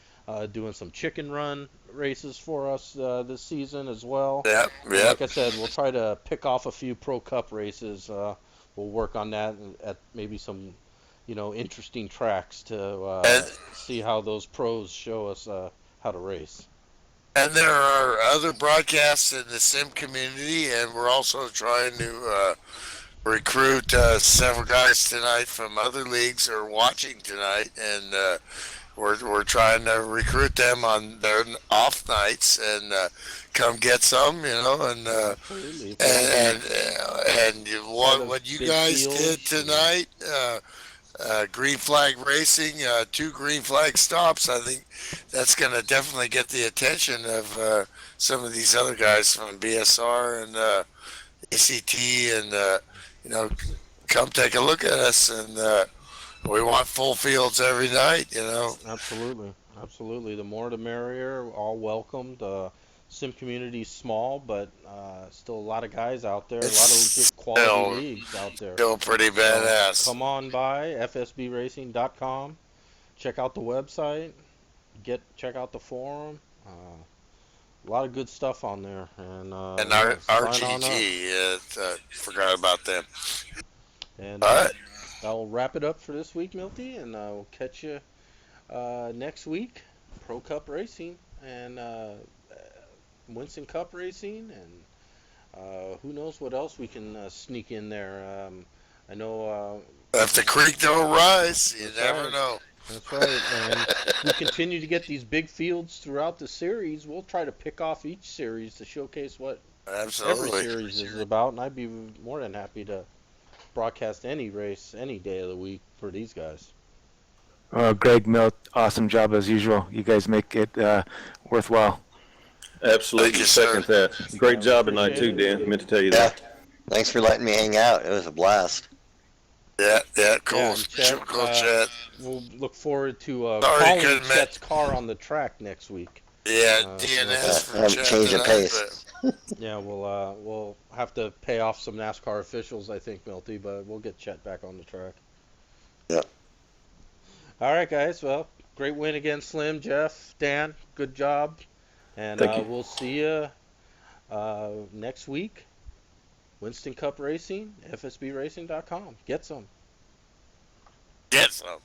doing some chicken run races for us this season as well. Yep, And yep. like I said, we'll try to pick off a few Pro Cup races. We'll work on that at maybe some, interesting tracks to And, see how those pros show us how to race. and there are other broadcasts in the sim community, and we're also trying to recruit several guys tonight from other leagues who are watching tonight, and we're trying to recruit them on their off nights and come get some, Absolutely. and what you big guys did fields tonight. Green flag racing, 2 green flag stops. I think that's going to definitely get the attention of some of these other guys from BSR and ACT, and come take a look at us. And we want full fields every night. Absolutely. Absolutely. The more the merrier. All welcomed. Sim community's small, but still a lot of guys out there, a lot of legit quality leagues out there. Still pretty badass. Come on by fsbracing.com. Check out the website. Check out the forum. A lot of good stuff on there, and our sign on up. RGG, forgot about them. And All right. I'll wrap it up for this week, Milty, and we'll catch you next week. Pro Cup Racing and Winston Cup Racing, and who knows what else we can sneak in there. I know. If the creek don't rise, you That's never right. know. That's right. And we continue to get these big fields throughout the series. We'll try to pick off each series to showcase what every Absolutely. series is about, and I'd be more than happy to broadcast any race any day of the week for these guys. Greg, Milt, awesome job as usual. You guys make it worthwhile. Absolutely, Thank you, sir. second that. Great job tonight too, appreciate Dan. Meant to tell you Yeah. that. Thanks for letting me hang out. It was a blast. Yeah, cool. Yeah, and Chet, Cool chat. We'll look forward to Sorry, calling couldn't Chet's car on the track next week. Yeah, so DNS for haven't chat changed the tonight, pace. Yeah, we'll have to pay off some NASCAR officials, I think, Milty, but we'll get Chet back on the track. Yep. All right, guys. Well, great win against Slim, Jeff, Dan. Good job, and Thank you. we'll see you next week. Winston Cup Racing, FSBRacing.com. Get some. Get some.